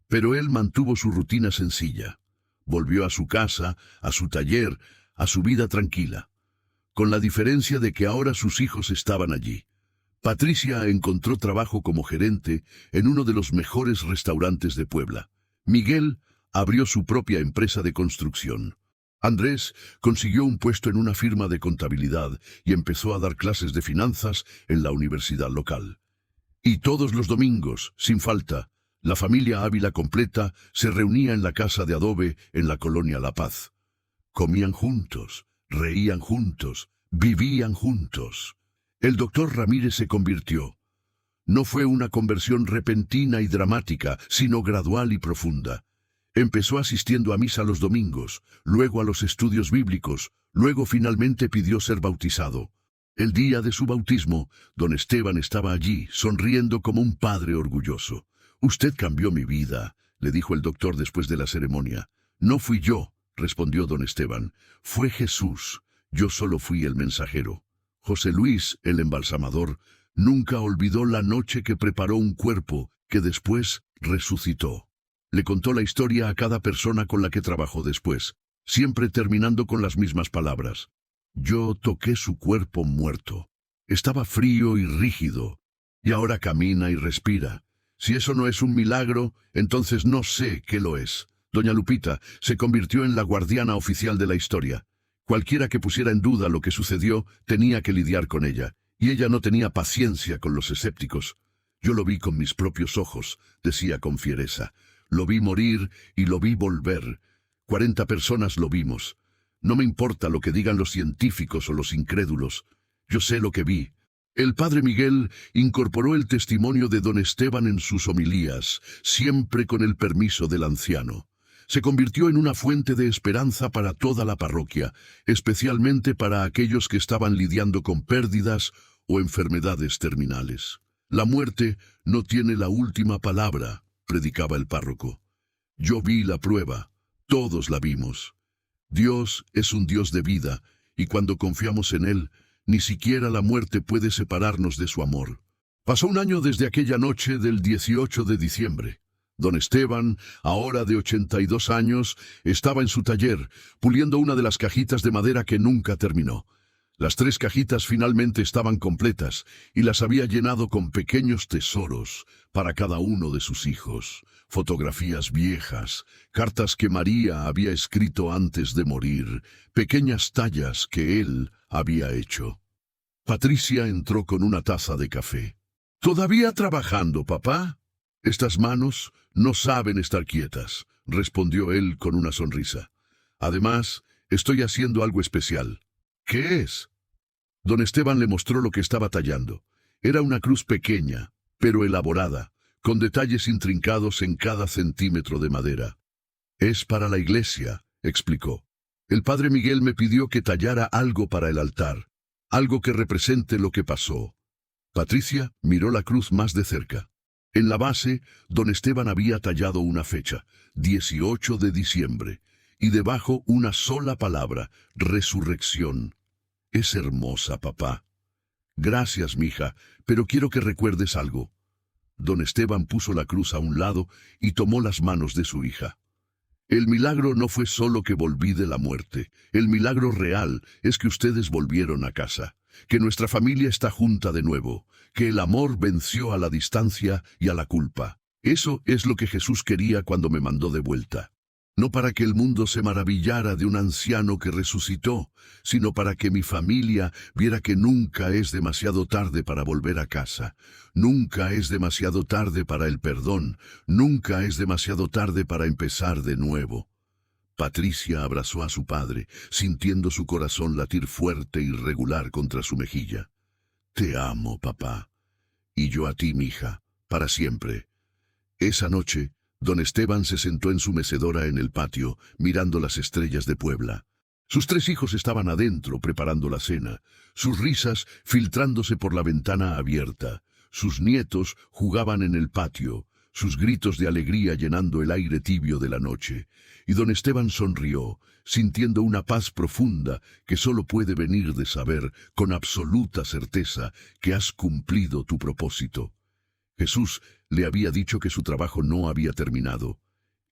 Pero él mantuvo su rutina sencilla. Volvió a su casa, a su taller, a su vida tranquila. Con la diferencia de que ahora sus hijos estaban allí. Patricia encontró trabajo como gerente en uno de los mejores restaurantes de Puebla. Miguel abrió su propia empresa de construcción. Andrés consiguió un puesto en una firma de contabilidad y empezó a dar clases de finanzas en la universidad local. Y todos los domingos, sin falta, la familia Ávila completa se reunía en la casa de adobe en la colonia La Paz. Comían juntos, reían juntos, vivían juntos. El doctor Ramírez se convirtió, No fue una conversión repentina y dramática, sino gradual y profunda. Empezó asistiendo a misa los domingos, luego a los estudios bíblicos, luego finalmente pidió ser bautizado. El día de su bautismo, don Esteban estaba allí, sonriendo como un padre orgulloso. «Usted cambió mi vida», le dijo el doctor después de la ceremonia. «No fui yo», respondió don Esteban. «Fue Jesús. Yo solo fui el mensajero». José Luis, el embalsamador, nunca olvidó la noche que preparó un cuerpo que después resucitó. Le contó la historia a cada persona con la que trabajó después, siempre terminando con las mismas palabras. «Yo toqué su cuerpo muerto. Estaba frío y rígido, y ahora camina y respira. Si eso no es un milagro, entonces no sé qué lo es». Doña Lupita se convirtió en la guardiana oficial de la historia. Cualquiera que pusiera en duda lo que sucedió tenía que lidiar con ella, y ella no tenía paciencia con los escépticos. «Yo lo vi con mis propios ojos», decía con fiereza. «Lo vi morir y lo vi volver. 40 personas lo vimos. No me importa lo que digan los científicos o los incrédulos. Yo sé lo que vi». El padre Miguel incorporó el testimonio de don Esteban en sus homilías, siempre con el permiso del anciano. Se convirtió en una fuente de esperanza para toda la parroquia, especialmente para aquellos que estaban lidiando con pérdidas o enfermedades terminales. «La muerte no tiene la última palabra», predicaba el párroco. «Yo vi la prueba, todos la vimos. Dios es un Dios de vida, y cuando confiamos en Él, ni siquiera la muerte puede separarnos de su amor». Pasó un año desde aquella noche del 18 de diciembre. Don Esteban, ahora de 82 años, estaba en su taller, puliendo una de las cajitas de madera que nunca terminó. Las 3 cajitas finalmente estaban completas, y las había llenado con pequeños tesoros para cada uno de sus hijos. Fotografías viejas, cartas que María había escrito antes de morir, pequeñas tallas que él había hecho. Patricia entró con una taza de café. «¿Todavía trabajando, papá?» «Estas manos no saben estar quietas», respondió él con una sonrisa. «Además, estoy haciendo algo especial». «¿Qué es?» Don Esteban le mostró lo que estaba tallando. Era una cruz pequeña, pero elaborada, con detalles intrincados en cada centímetro de madera. «Es para la iglesia», explicó. «El padre Miguel me pidió que tallara algo para el altar, algo que represente lo que pasó». Patricia miró la cruz más de cerca. En la base, don Esteban había tallado una fecha, 18 de diciembre, y debajo una sola palabra, resurrección. «Es hermosa, papá». «Gracias, mija, pero quiero que recuerdes algo». Don Esteban puso la cruz a un lado y tomó las manos de su hija. «El milagro no fue solo que volví de la muerte. El milagro real es que ustedes volvieron a casa, que nuestra familia está junta de nuevo, que el amor venció a la distancia y a la culpa. Eso es lo que Jesús quería cuando me mandó de vuelta. No para que el mundo se maravillara de un anciano que resucitó, sino para que mi familia viera que nunca es demasiado tarde para volver a casa. Nunca es demasiado tarde para el perdón. Nunca es demasiado tarde para empezar de nuevo». Patricia abrazó a su padre, sintiendo su corazón latir fuerte y regular contra su mejilla. «Te amo, papá. Y yo a ti, mija, para siempre». Esa noche, don Esteban se sentó en su mecedora en el patio, mirando las estrellas de Puebla. Sus 3 hijos estaban adentro preparando la cena, sus risas filtrándose por la ventana abierta. Sus nietos jugaban en el patio, sus gritos de alegría llenando el aire tibio de la noche. Y don Esteban sonrió, sintiendo una paz profunda que solo puede venir de saber con absoluta certeza que has cumplido tu propósito. Jesús le había dicho que su trabajo no había terminado,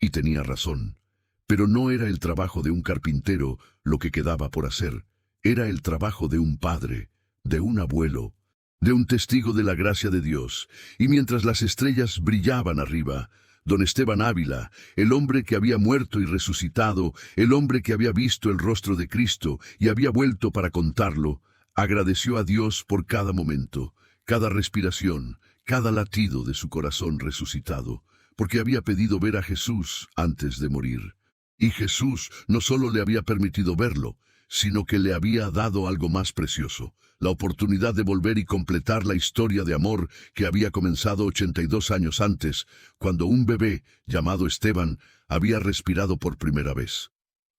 y tenía razón. Pero no era el trabajo de un carpintero lo que quedaba por hacer, era el trabajo de un padre, de un abuelo, de un testigo de la gracia de Dios. Y mientras las estrellas brillaban arriba, don Esteban Ávila, el hombre que había muerto y resucitado, el hombre que había visto el rostro de Cristo y había vuelto para contarlo, agradeció a Dios por cada momento, cada respiración, cada latido de su corazón resucitado, porque había pedido ver a Jesús antes de morir. Y Jesús no solo le había permitido verlo, sino que le había dado algo más precioso, la oportunidad de volver y completar la historia de amor que había comenzado 82 años antes, cuando un bebé, llamado Esteban, había respirado por primera vez.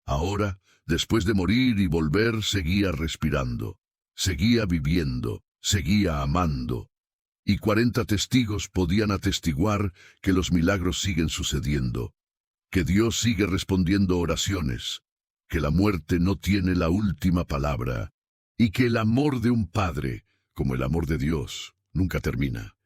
Ahora, después de morir y volver, seguía respirando, seguía viviendo, seguía amando. Y 40 testigos podían atestiguar que los milagros siguen sucediendo, que Dios sigue respondiendo oraciones, que la muerte no tiene la última palabra, y que el amor de un padre, como el amor de Dios, nunca termina.